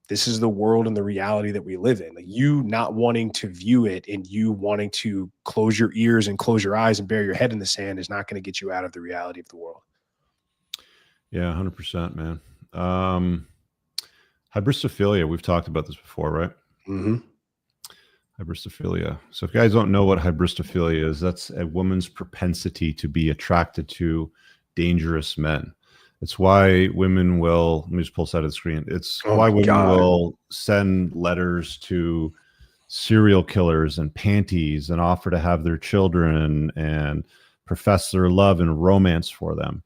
this is the world and the reality that we live in. Like you not wanting to view it and you wanting to close your ears and close your eyes and bury your head in the sand is not going to get you out of the reality of the world. Yeah, 100%, man. Hybristophilia, we've talked about this before, right? Mm-hmm. Hybristophilia. So if you guys don't know what hybristophilia is, that's a woman's propensity to be attracted to dangerous men. It's why women will, let me just pull this out of the screen. It's why women will send letters to serial killers and panties and offer to have their children and profess their love and romance for them.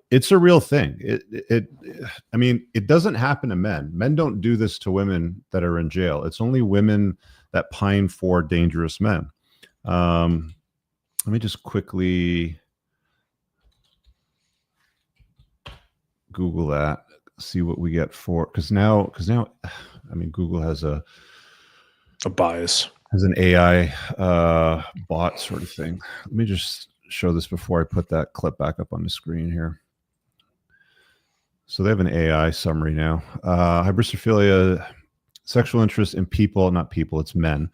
It's a real thing. I mean, it doesn't happen to men. Men don't do this to women that are in jail. It's only women that pine for dangerous men. Let me just quickly Google that, see what we get for, because now, I mean, Google has a bias, has an AI bot sort of thing. Let me just show this before I put that clip back up on the screen here. So they have an AI summary now. Hybristophilia, sexual interest in people, not people, it's men,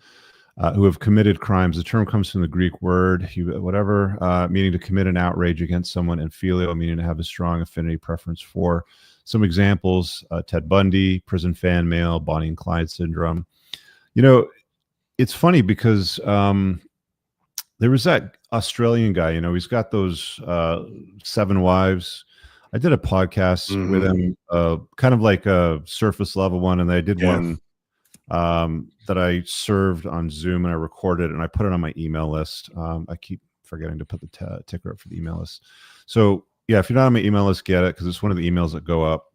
who have committed crimes. The term comes from the Greek word, meaning to commit an outrage against someone, and filio, meaning to have a strong affinity preference for. Some examples, Ted Bundy, prison fan mail, Bonnie and Clyde syndrome. It's funny because there was that Australian guy, he's got those 7 wives. I did a podcast with him, kind of like a surface level one, and I did one that I served on Zoom, and I recorded it and I put it on my email list. I keep forgetting to put the ticker up for the email list. So yeah, if you're not on my email list, get it, because it's one of the emails that go up.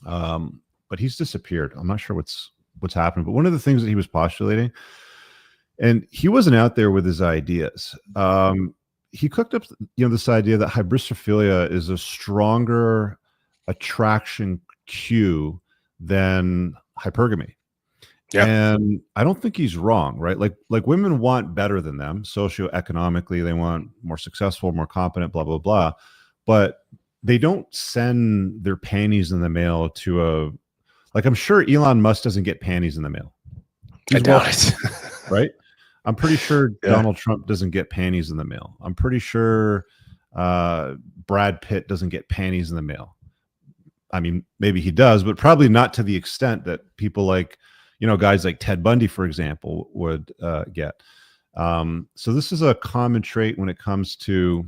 But he's disappeared. I'm not sure what's happened, but one of the things that he was postulating, and he wasn't out there with his ideas. he cooked up, this idea that hybristophilia is a stronger attraction cue than hypergamy. Yeah. And I don't think he's wrong, right? Like women want better than them socioeconomically. They want more successful, more competent, blah, blah, blah. But they don't send their panties in the mail to I'm sure Elon Musk doesn't get panties in the mail. I doubt it. Right? I'm pretty sure Donald Trump doesn't get panties in the mail. I'm pretty sure Brad Pitt doesn't get panties in the mail. I mean, maybe he does, but probably not to the extent that people like, guys like Ted Bundy, for example, would get. So this is a common trait when it comes to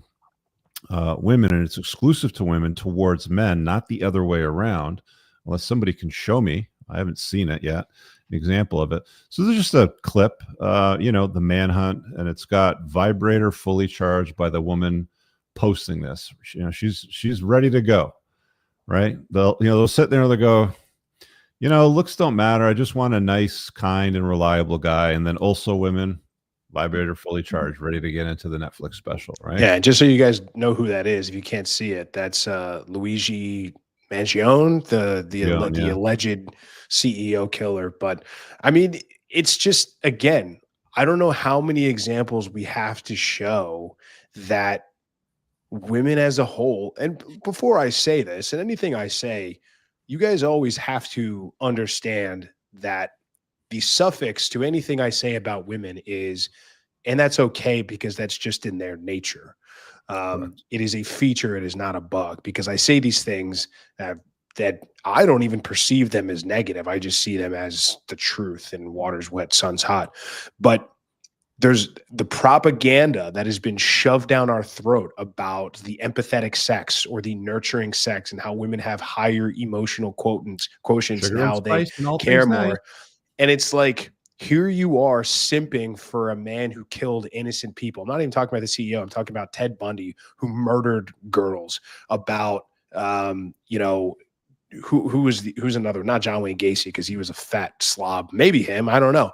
women, and it's exclusive to women towards men, not the other way around, unless somebody can show me. I haven't seen it yet, an example of it. So this is just a clip, the manhunt, and it's got vibrator fully charged by the woman posting this. She's ready to go, right? They'll sit there and they'll go, looks don't matter. I just want a nice, kind, and reliable guy. And then also women, vibrator fully charged, ready to get into the Netflix special, right? Yeah, and just so you guys know who that is, if you can't see it, that's Luigi Mangione, the alleged CEO killer. But I mean, it's just, again, I don't know how many examples we have to show that women as a whole, and before I say this, and anything I say, you guys always have to understand that the suffix to anything I say about women is, and that's okay because that's just in their nature. It is a feature. It is not a bug, because I say these things that I don't even perceive them as negative. I just see them as the truth, and water's wet, sun's hot. But there's the propaganda that has been shoved down our throat about the empathetic sex or the nurturing sex, and how women have higher emotional quotients and how they care more. Nice. And it's like, here you are simping for a man who killed innocent people. I'm not even talking about the CEO. I'm talking about Ted Bundy, who murdered girls, about, who's another, not John Wayne Gacy, because he was a fat slob, maybe him, I don't know.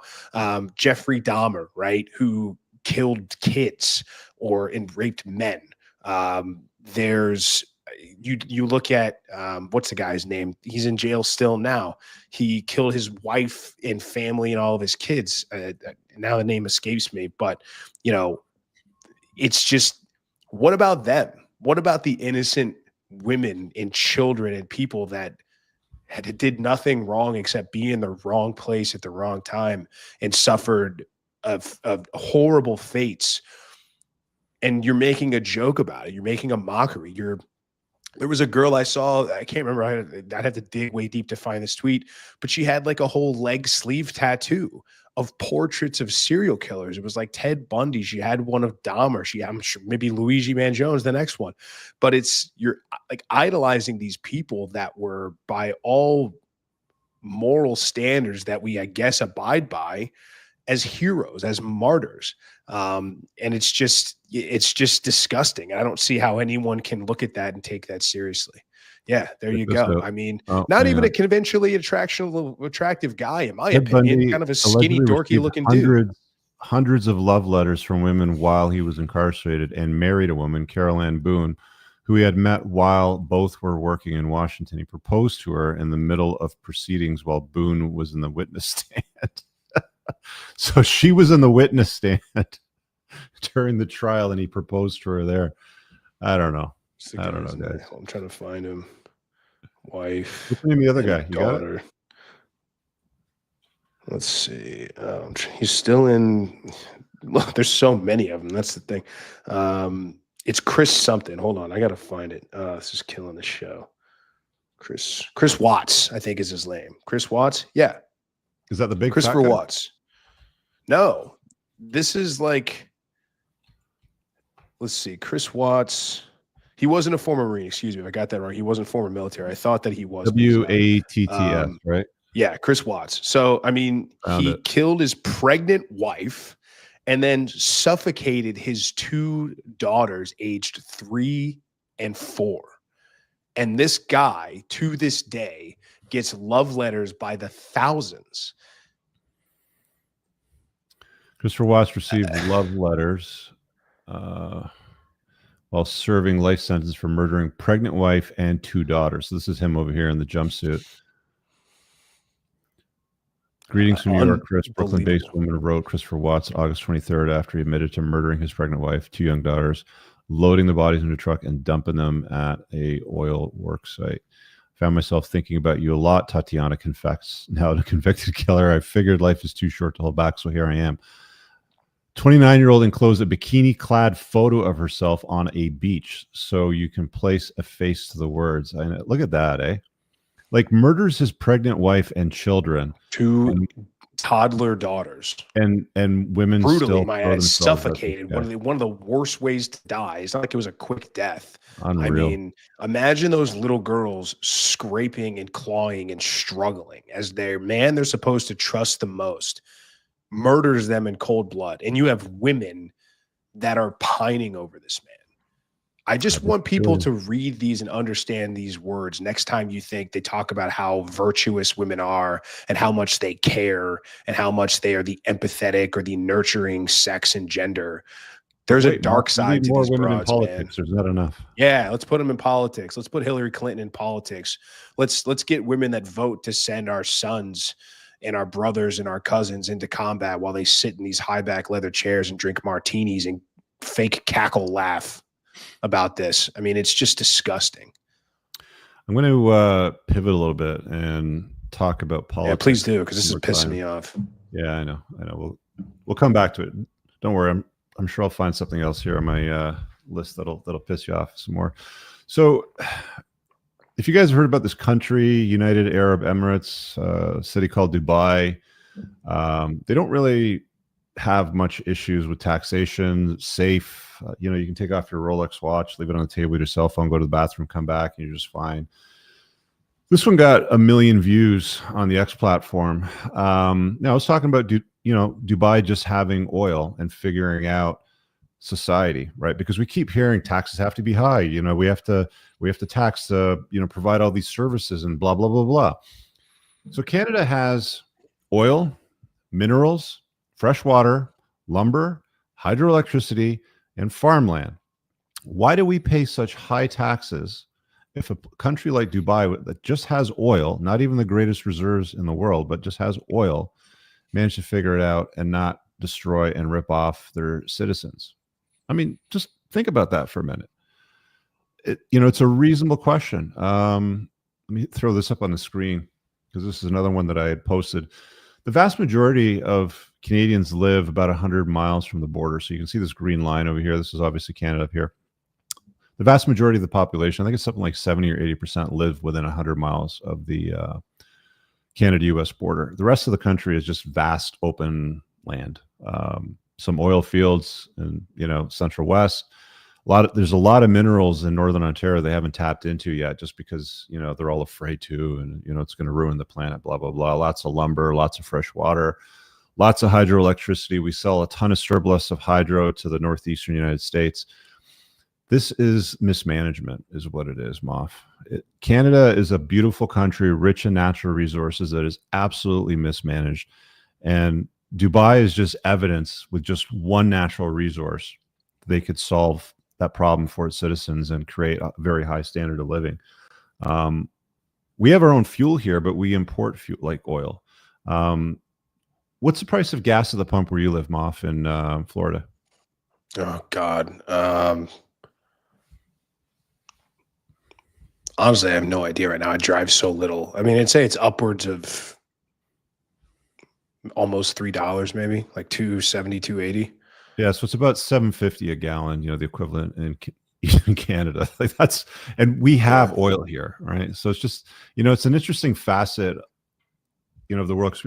Jeffrey Dahmer, right, who killed kids and raped men. There's you look at what's the guy's name? He's in jail still now. He killed his wife and family and all of his kids. Now the name escapes me, but it's just, what about them? What about the innocent women and children and people that did nothing wrong except be in the wrong place at the wrong time and suffered of horrible fates? And you're making a joke about it. You're making a mockery. There was a girl I saw, I can't remember, I'd have to dig way deep to find this tweet, but she had like a whole leg sleeve tattoo of portraits of serial killers. It was like Ted Bundy. She had one of Dahmer. I'm sure maybe Luigi Mangione is the next one. But you're like idolizing these people that were, by all moral standards that we, I guess, abide by, as heroes, as martyrs. And it's just disgusting. I don't see how anyone can look at that and take that seriously. Yeah, there you go. I mean, not even a conventionally attractive guy, in my opinion, kind of a skinny, dorky looking dude. Hundreds of love letters from women while he was incarcerated, and married a woman, Carol Ann Boone, who he had met while both were working in Washington. He proposed to her in the middle of proceedings while Boone was in the witness stand. So she was in the witness stand during the trial, and he proposed to her there. I don't know. Guys. I'm trying to find him. Wife. What's the name of the other guy? You daughter. got it? Let's see. He's still in. Look, there's so many of them. That's the thing. It's Chris something. Hold on, I gotta find it. This is killing the show. Chris Watts, I think is his name. Chris Watts. Yeah. Is that the big Christopher Watts? No, this is like, let's see, Chris Watts. He wasn't a former Marine. Excuse me, I got that wrong. He wasn't former military. I thought that he was. WATTS, right? Yeah, Chris Watts. So, I mean, he killed his pregnant wife and then suffocated his two daughters, aged 3 and 4. And this guy, to this day, gets love letters by the thousands. Christopher Watts received love letters. while serving life sentence for murdering pregnant wife and 2 daughters. So this is him over here in the jumpsuit. Greetings from New York, Chris. Brooklyn-based woman wrote Christopher Watts August 23rd after he admitted to murdering his pregnant wife, 2 young daughters, loading the bodies into a truck and dumping them at a oil work site. Found myself thinking about you a lot, Tatiana confessed. Now a convicted killer, I figured life is too short to hold back, so here I am. 29-year-old enclosed a bikini-clad photo of herself on a beach, so you can place a face to the words. Look at that, eh? Like, murders his pregnant wife and children. 2 toddler daughters. And women brutally, still suffocated. One of the worst ways to die. It's not like it was a quick death. Unreal. I mean, imagine those little girls scraping and clawing and struggling as their man they're supposed to trust the most murders them in cold blood. And you have women that are pining over this man. I just want people to read these and understand these words next time you think they talk about how virtuous women are and how much they care and how much they are the empathetic or the nurturing sex and gender. There's a dark side to these women broads, in politics. man. There's not enough. Yeah, let's put them in politics. Let's put Hillary Clinton in politics. Let's get women that vote to send our sons and our brothers and our cousins into combat while they sit in these high back leather chairs and drink martinis and fake cackle laugh about this. I mean, it's just disgusting. I'm going to pivot a little bit and talk about politics. Yeah, please do, because this is pissing me off. Yeah, I know. We'll come back to it. Don't worry. I'm sure I'll find something else here on my list that'll piss you off some more. So, if you guys have heard about this country, United Arab Emirates, a city called Dubai, they don't really have much issues with taxation. Safe, you can take off your Rolex watch, leave it on the table with your cell phone, go to the bathroom, come back, and you're just fine. This one got 1 million views on the X platform. Now I was talking about Dubai just having oil and figuring out society, right? Because we keep hearing taxes have to be high. We have to tax to provide all these services and blah blah blah blah. So Canada has oil, minerals, fresh water, lumber, hydroelectricity, and farmland. Why do we pay such high taxes if a country like Dubai that just has oil, not even the greatest reserves in the world, but just has oil, managed to figure it out and not destroy and rip off their citizens? I mean, just think about that for a minute. It's a reasonable question. Let me throw this up on the screen because this is another one that I had posted. The vast majority of Canadians live about 100 miles from the border. So you can see this green line over here. This is obviously Canada up here. The vast majority of the population, I think it's something like 70 or 80%, live within 100 miles of the Canada-U.S. border. The rest of the country is just vast open land. Some oil fields in Central West. There's a lot of minerals in Northern Ontario they haven't tapped into yet, just because they're all afraid to, and it's going to ruin the planet. Blah blah blah. Lots of lumber, lots of fresh water, lots of hydroelectricity. We sell a ton of surplus of hydro to the northeastern United States. This is mismanagement, is what it is, Moff. Canada is a beautiful country, rich in natural resources, that is absolutely mismanaged, and Dubai is just evidence. With just one natural resource, they could solve that problem for its citizens and create a very high standard of living. We have our own fuel here, but we import fuel like oil. What's the price of gas at the pump where you live, Moff, in Florida? Oh, God. Honestly, I have no idea right now. I drive so little. I mean, I'd say it's upwards of almost $3, maybe like $2.70, $2.80. Yeah, so it's about $7.50 a gallon. The equivalent in Canada. Like and we have oil here, right? So it's just it's an interesting facet, of the world.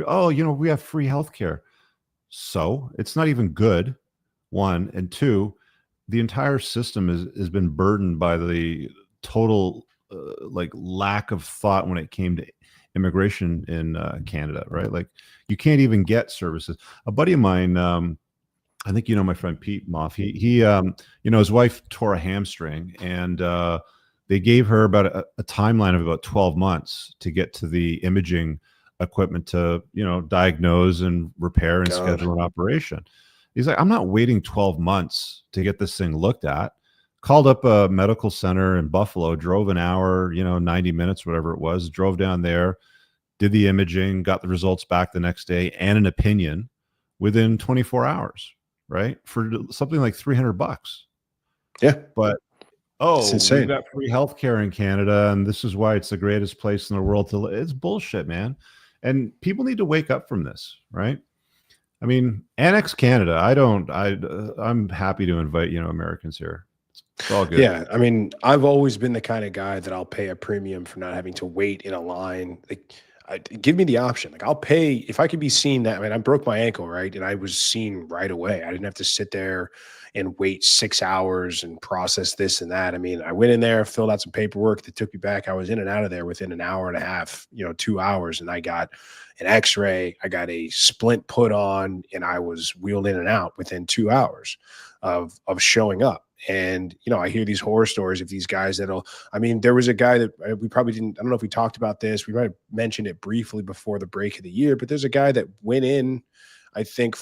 We have free healthcare, so it's not even good. One, and two, the entire system has been burdened by the total lack of thought when it came to immigration in Canada, right? Like, you can't even get services. A buddy of mine, I think my friend Pete Moff, he his wife tore a hamstring, and they gave her about a timeline of about 12 months to get to the imaging equipment to diagnose and repair and schedule an operation. He's like, I'm not waiting 12 months to get this thing looked at. called up a medical center in Buffalo, drove an hour, 90 minutes, whatever it was, drove down there, did the imaging, got the results back the next day and an opinion within 24 hours, right? For something like $300. Yeah. But, It's insane. we've got free healthcare in Canada, and this is why it's the greatest place in the world to live. It's bullshit, man. And people need to wake up from this, right? I mean, annex Canada. I'm happy to invite, Americans here. It's all good. Yeah. I mean, I've always been the kind of guy that I'll pay a premium for not having to wait in a line. Like, give me the option. Like, I'll pay if I could be seen that. I mean, I broke my ankle, right? And I was seen right away. I didn't have to sit there and wait 6 hours and process this and that. I mean, I went in there, filled out some paperwork that took me back. I was in and out of there within an hour and a half, 2 hours. And I got an x-ray, I got a splint put on, and I was wheeled in and out within 2 hours of showing up. And, I hear these horror stories of these guys there was a guy that we probably didn't, I don't know if we talked about this. We might have mentioned it briefly before the break of the year, but there's a guy that went in, I think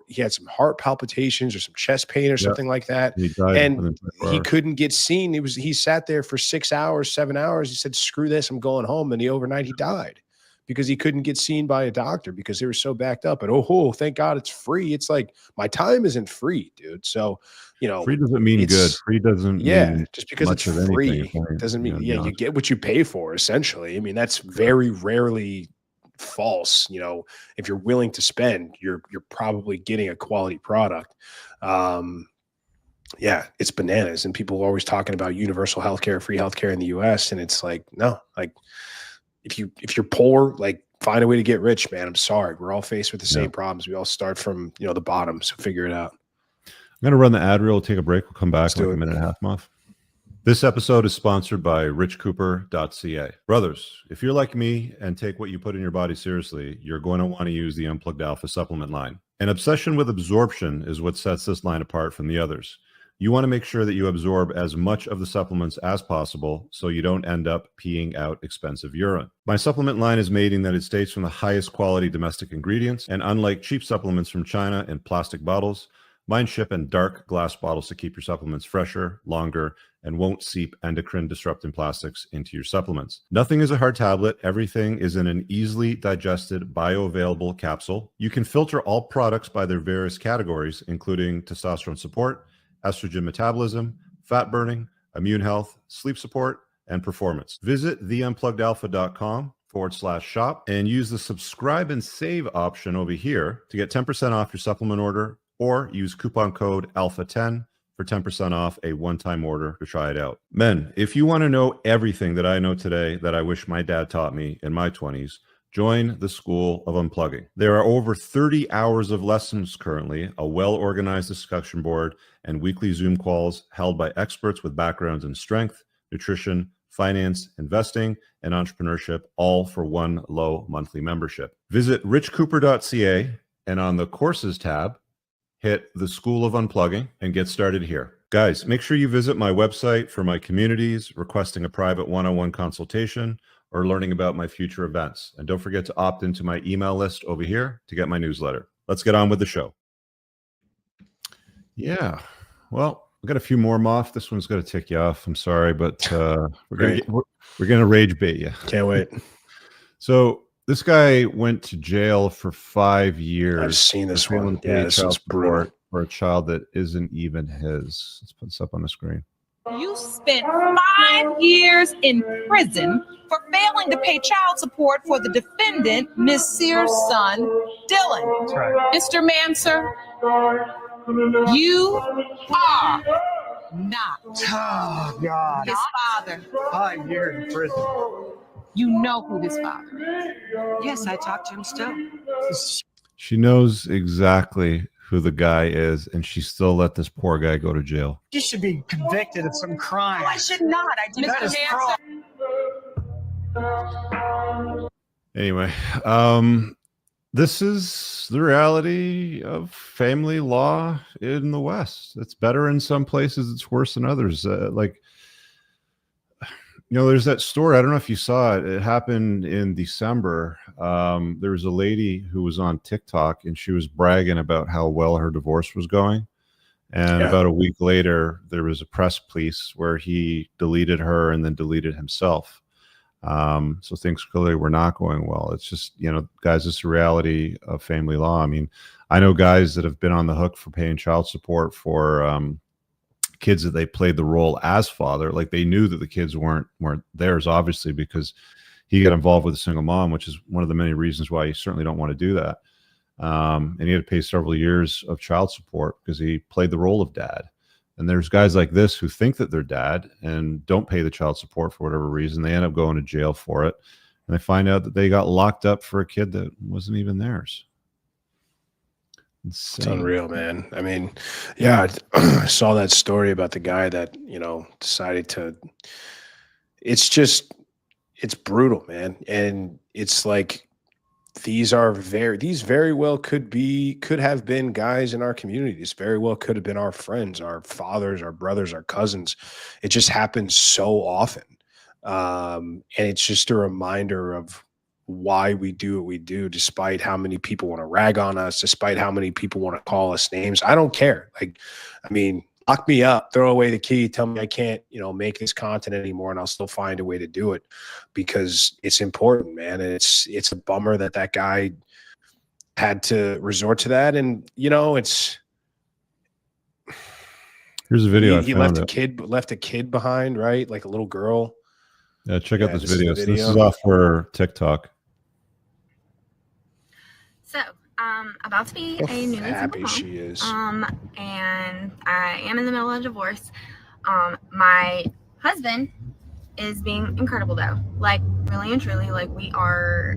he had some heart palpitations or some chest pain or something like that. He died and he couldn't get seen. He sat there for 6 hours, 7 hours. He said, screw this, I'm going home. And overnight he died because he couldn't get seen by a doctor because they were so backed up. And thank God it's free. It's like, my time isn't free, dude. So, free doesn't mean good. Free doesn't mean just because it's free doesn't mean you get what you pay for, essentially. I mean, that's very rarely false. If you're willing to spend, you're probably getting a quality product. It's bananas. And people are always talking about universal healthcare, free healthcare in the US. And it's like, no, like if you're poor, like, find a way to get rich, man. I'm sorry. We're all faced with the same problems. We all start from, the bottom. So figure it out. I'm going to run the ad reel, take a break. We'll come back in like a minute and a half, Moff. This episode is sponsored by richcooper.ca. Brothers, if you're like me and take what you put in your body seriously, you're going to want to use the Unplugged Alpha supplement line. An obsession with absorption is what sets this line apart from the others. You want to make sure that you absorb as much of the supplements as possible so you don't end up peeing out expensive urine. My supplement line is made in the United States from the highest quality domestic ingredients, and unlike cheap supplements from China in plastic bottles, mine ship in dark glass bottles to keep your supplements fresher, longer, and won't seep endocrine disrupting plastics into your supplements. Nothing is a hard tablet. Everything is in an easily digested, bioavailable capsule. You can filter all products by their various categories, including testosterone support, estrogen metabolism, fat burning, immune health, sleep support, and performance. Visit theunpluggedalpha.com/shop and use the subscribe and save option over here to get 10% off your supplement order, or use coupon code ALPHA10 for 10% off a one-time order to try it out. Men, if you want to know everything that I know today that I wish my dad taught me in my 20s, join the School of Unplugging. There are over 30 hours of lessons currently, a well-organized discussion board, and weekly Zoom calls held by experts with backgrounds in strength, nutrition, finance, investing, and entrepreneurship, all for one low monthly membership. Visit richcooper.ca and on the courses tab, hit the School of Unplugging and get started here. Guys, make sure you visit my website for my communities, requesting a private one-on-one consultation, or learning about my future events. And don't forget to opt into my email list over here to get my newsletter. Let's get on with the show. Yeah, well, I've got a few more, Moff. This one's going to tick you off. I'm sorry, but we're going to rage bait you. Can't wait. So this guy went to jail for 5 years. I've seen this one. Yeah, this is brutal. For a child that isn't even his. Let's put this up on the screen. You spent 5 years in prison for failing to pay child support for the defendant, Ms. Sears' son, Dylan. That's right. Mr. Manser, you are not Oh, God. his father. 5 years in prison. You know who this father is. Yes, I talked to him still. She knows exactly who the guy is, and she still let this poor guy go to jail. He should be convicted of some crime. No, I should not. I did That Mr. is Manser. Anyway, this is the reality of family law in the West. It's better in some places, it's worse in others. There's that story. I don't know if you saw it. It happened in December. There was a lady who was on TikTok, and she was bragging about how well her divorce was going. And about a week later, there was a press piece where he deleted her and then deleted himself. So things clearly were not going well. It's just, you know, guys, it's the reality of family law. I mean, I know guys that have been on the hook for paying child support for kids that they played the role as father. Like, they knew that the kids weren't theirs, obviously, because he got involved with a single mom, which is one of the many reasons why you certainly don't want to do that. And he had to pay several years of child support because he played the role of dad. And there's guys like this who think that they're dad and don't pay the child support for whatever reason. They end up going to jail for it. And they find out that they got locked up for a kid that wasn't even theirs. Insane. It's unreal, man. I mean, yeah, I saw that story about the guy that, you know, decided to, it's brutal, man. And it's like, these very well could have been guys in our community. This very well could have been our friends, our fathers, our brothers, our cousins. It just happens so often. And it's just a reminder of why we do what we do, despite how many people want to rag on us, despite how many people want to call us names. I don't care. Like, I mean, lock me up, throw away the key, tell me I can't, you know, make this content anymore, and I'll still find a way to do it because it's important, man. And it's a bummer that guy had to resort to that. And, you know, here's a video. He left a kid behind, right? Like a little girl. Yeah, check out this video. So this is off for TikTok. So, about to be a new happy mom. She is. And I am in the middle of a divorce. My husband is being incredible though. Like, really and truly, like, we're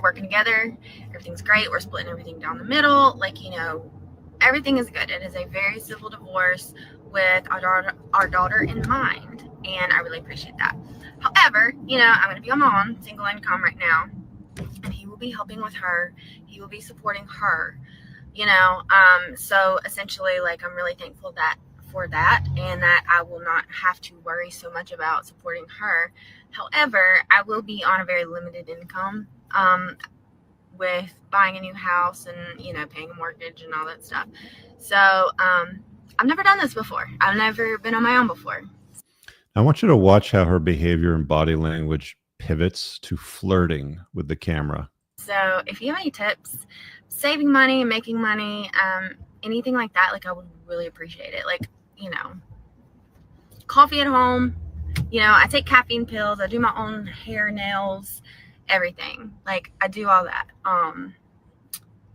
working together. Everything's great. We're splitting everything down the middle. Like, you know, everything is good. It is a very civil divorce with our daughter in mind, and I really appreciate that. However, you know, I'm going to be a mom, single income right now, and he will be helping with her. He will be supporting her, you know. So essentially, like, I'm really thankful for that, and that I will not have to worry so much about supporting her. However, I will be on a very limited income, with buying a new house and, you know, paying a mortgage and all that stuff. So, I've never done this before. I've never been on my own before. I want you to watch how her behavior and body language pivots to flirting with the camera. So if you have any tips, saving money, making money, anything like that, like, I would really appreciate it. Like, you know, coffee at home, you know, I take caffeine pills, I do my own hair, nails, everything. Like, I do all that.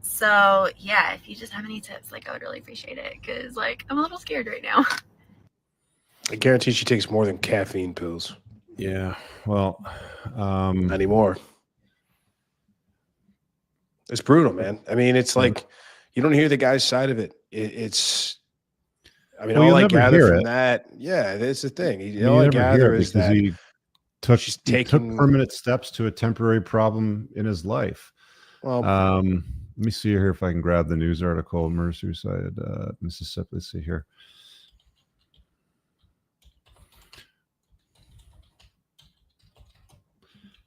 So yeah, if you just have any tips, like, I would really appreciate it, because, like, I'm a little scared right now. I guarantee she takes more than caffeine pills. Yeah, well, not anymore. It's brutal, man. I mean, it's like, you don't hear the guy's side of it. I mean, all I gather from that, yeah, that's the thing. All I gather is that he took permanent steps to a temporary problem in his life. Well, let me see here if I can grab the news article. Murder suicide, Mississippi. Let's see here.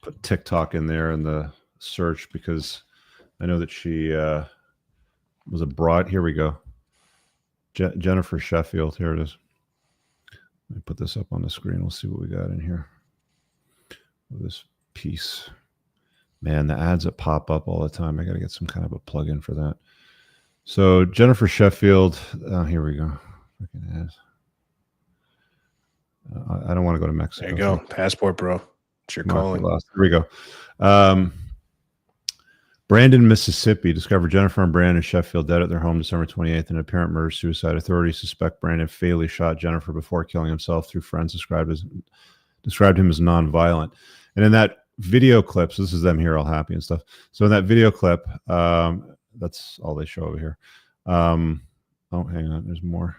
Put TikTok in there in the search because I know that she was abroad. Here we go. Jennifer Sheffield. Here it is. Let me put this up on the screen. We'll see what we got in here. This piece. Man, the ads that pop up all the time. I got to get some kind of a plug-in for that. So Jennifer Sheffield. Here we go. Ads. I don't want to go to Mexico. There you go. Passport, bro. It's your calling. Here we go. Brandon, Mississippi, discovered Jennifer and Brandon Sheffield dead at their home December 28th in an apparent murder-suicide. Authorities suspect Brandon fatally shot Jennifer before killing himself through friends described him as nonviolent. And in that video clip, so this is them here all happy and stuff. So in that video clip, that's all they show over here. Oh, hang on, there's more.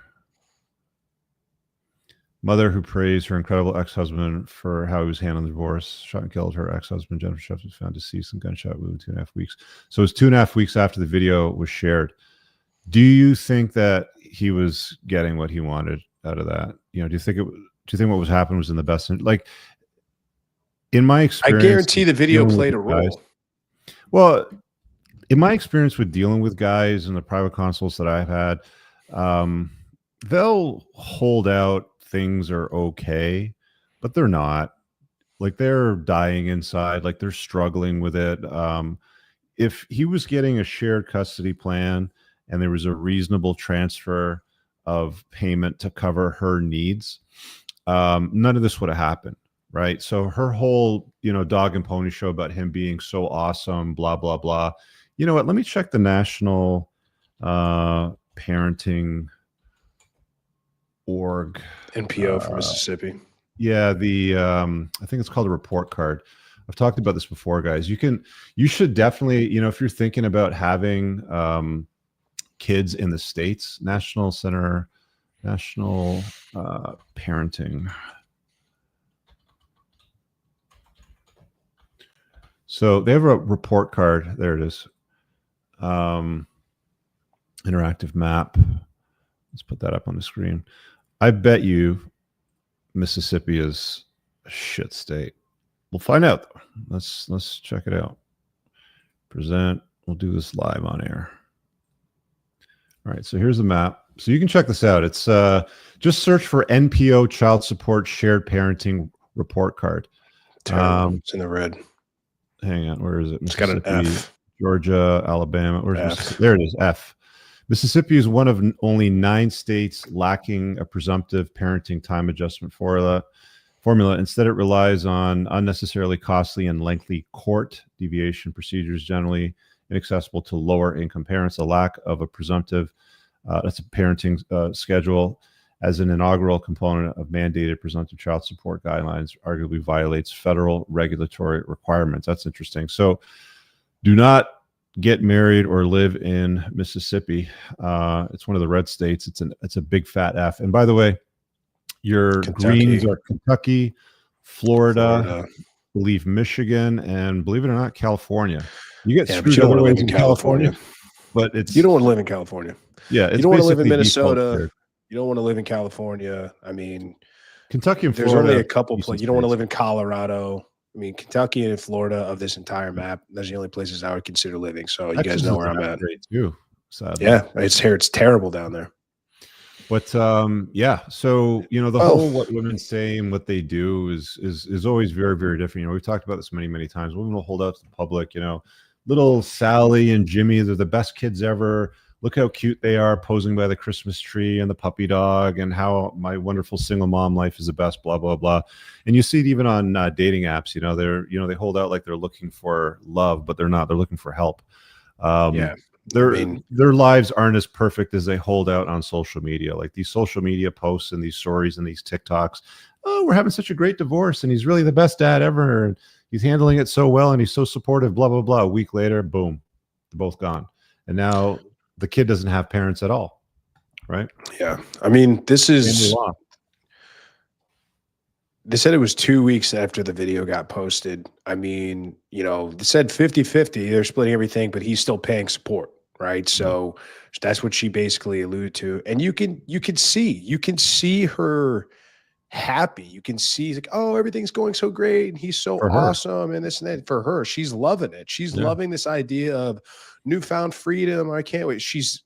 Mother who praised her incredible ex-husband for how he was handling the divorce, shot and killed her ex-husband. Jennifer Sheffield was found deceased in gunshot wound 2.5 weeks. So it was 2.5 weeks after the video was shared. Do you think that he was getting what he wanted out of that? You know, do you think what was happening was in the best? Like, in my experience, I guarantee the video played a role. Guys, well, in my experience with dealing with guys in the private consults that I've had, they'll hold out things are okay, but they're not. Like they're dying inside, like they're struggling with it. If he was getting a shared custody plan and there was a reasonable transfer of payment to cover her needs, none of this would have happened, right? So her whole, dog and pony show about him being so awesome, blah, blah, blah. You know what? Let me check the national parenting org. NPO for Mississippi. Yeah, I think it's called a report card. I've talked about this before, guys. You should definitely, if you're thinking about having kids in the States, National Parenting. So they have a report card. There it is. Interactive map. Let's put that up on the screen. I bet you Mississippi is a shit state. We'll find out. Let's check it out. Present. We'll do this live on air. All right, so here's the map. So you can check this out. It's just search for NPO Child Support Shared Parenting Report Card. It's in the red. Hang on, where is it? It's got an F. Georgia, Alabama. Where's Mississippi? There it is, F. Mississippi is one of only 9 states lacking a presumptive parenting time adjustment formula. Instead, it relies on unnecessarily costly and lengthy court deviation procedures, generally inaccessible to lower income parents. A lack of a presumptive that's a parenting schedule as an inaugural component of mandated presumptive child support guidelines arguably violates federal regulatory requirements. That's interesting. So do not get married or live in Mississippi. It's one of the red states. It's a big fat F. And by the way, your greens are Kentucky, Florida, I believe Michigan, and believe it or not, California. You get screwed other ways in California, but you don't want to live in California. Yeah, you don't want to live in Minnesota. You don't want to live in California. I mean, Kentucky and Florida. There's only a couple places. You don't want to live in Colorado. I mean, Kentucky and Florida of this entire map, those are the only places I would consider living. So you guys know where I'm at. Great too. Sadly. Yeah, it's terrible down there. But yeah, so the whole what women say and what they do is always very, very different. We've talked about this many times. Women will hold out to the public. Little Sally and Jimmy, they're the best kids ever. Look how cute they are posing by the Christmas tree and the puppy dog, and how my wonderful single mom life is the best, blah, blah, blah. And you see it even on dating apps, they hold out like they're looking for love, but they're not, they're looking for help. Their lives aren't as perfect as they hold out on social media. Like these social media posts and these stories and these TikToks. Oh, we're having such a great divorce and he's really the best dad ever. And he's handling it so well and he's so supportive, blah, blah, blah. A week later, boom, they're both gone. And now the kid doesn't have parents at all, right? Yeah. I mean, they said it was 2 weeks after the video got posted. I mean, they said 50-50, they're splitting everything, but he's still paying support, right? So that's what she basically alluded to. And you can see her happy. You can see like, oh, everything's going so great and he's so awesome and this and that. For her, she's loving it. She's loving this idea of newfound freedom. I can't wait. She's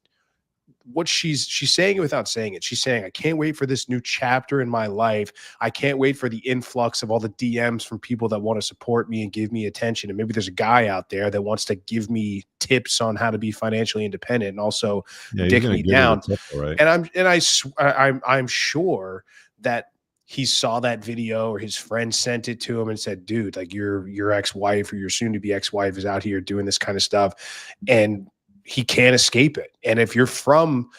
saying it without saying it. She's saying, I can't wait for this new chapter in my life. I can't wait for the influx of all the DMs from people that want to support me and give me attention. And maybe there's a guy out there that wants to give me tips on how to be financially independent and also dick me down. And I'm sure that he saw that video or his friend sent it to him and said, dude, like your ex-wife or your soon to be ex-wife is out here doing this kind of stuff. And he can't escape it. And if you're from,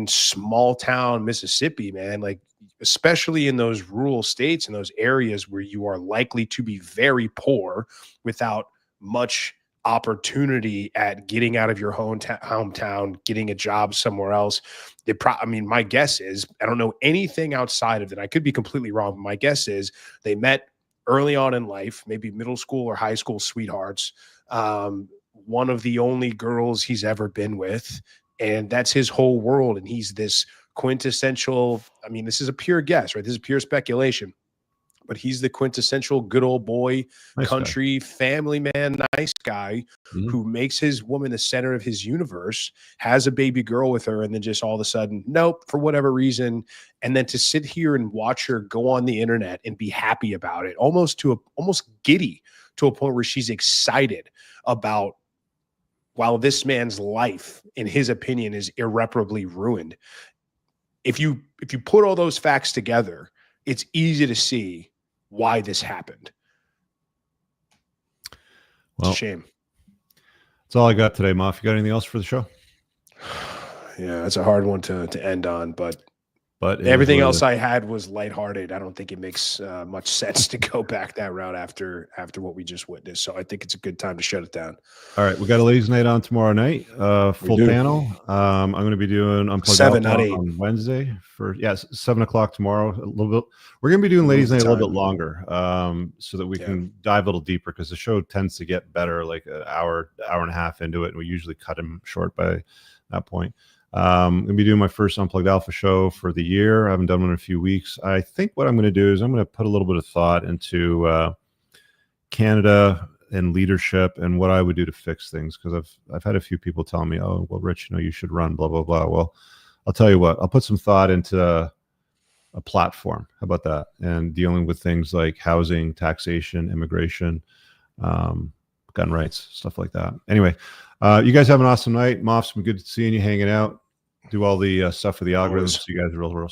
small town Mississippi, man, like especially in those rural states and those areas where you are likely to be very poor without much opportunity at getting out of your hometown, getting a job somewhere else. My guess is, I don't know anything outside of that. I could be completely wrong, but my guess is they met early on in life, maybe middle school or high school sweethearts. One of the only girls he's ever been with, and that's his whole world. And he's this quintessential, this is a pure guess, right? This is pure speculation, but he's the quintessential good old boy, Nice country family man, nice guy Mhm. who makes his woman the center of his universe, has a baby girl with her, and then just all of a sudden, nope, for whatever reason. And then to sit here and watch her go on the internet and be happy about it, almost giddy to a point where she's excited about, while this man's life, in his opinion, is irreparably ruined. If you put all those facts together, it's easy to see why this happened. It's a shame. That's all I got today, Moff. You got anything else for the show? Yeah, it's a hard one to end on, but But everything else I had was lighthearted. I don't think it makes much sense to go back that route after what we just witnessed. So I think it's a good time to shut it down. All right, we got a ladies' night on tomorrow night. Full panel. I'm going to be doing Unplugged 7, Alpha not 8. on Wednesday for 7 o'clock tomorrow. A little bit. We're going to be doing ladies' night a little bit longer, so that we can dive a little deeper, because the show tends to get better like an hour and a half into it, and we usually cut them short by that point. I'm going to be doing my first Unplugged Alpha show for the year. I haven't done one in a few weeks. I think what I'm going to do is I'm going to put a little bit of thought into Canada and leadership and what I would do to fix things, because I've had a few people tell me, oh, well, Rich, you should run, blah, blah, blah. Well, I'll tell you what, I'll put some thought into a platform. How about that? And dealing with things like housing, taxation, immigration, gun rights, stuff like that. Anyway, you guys have an awesome night. Moff, it's been good seeing you hanging out. Do all the stuff for the algorithms. See you guys real soon.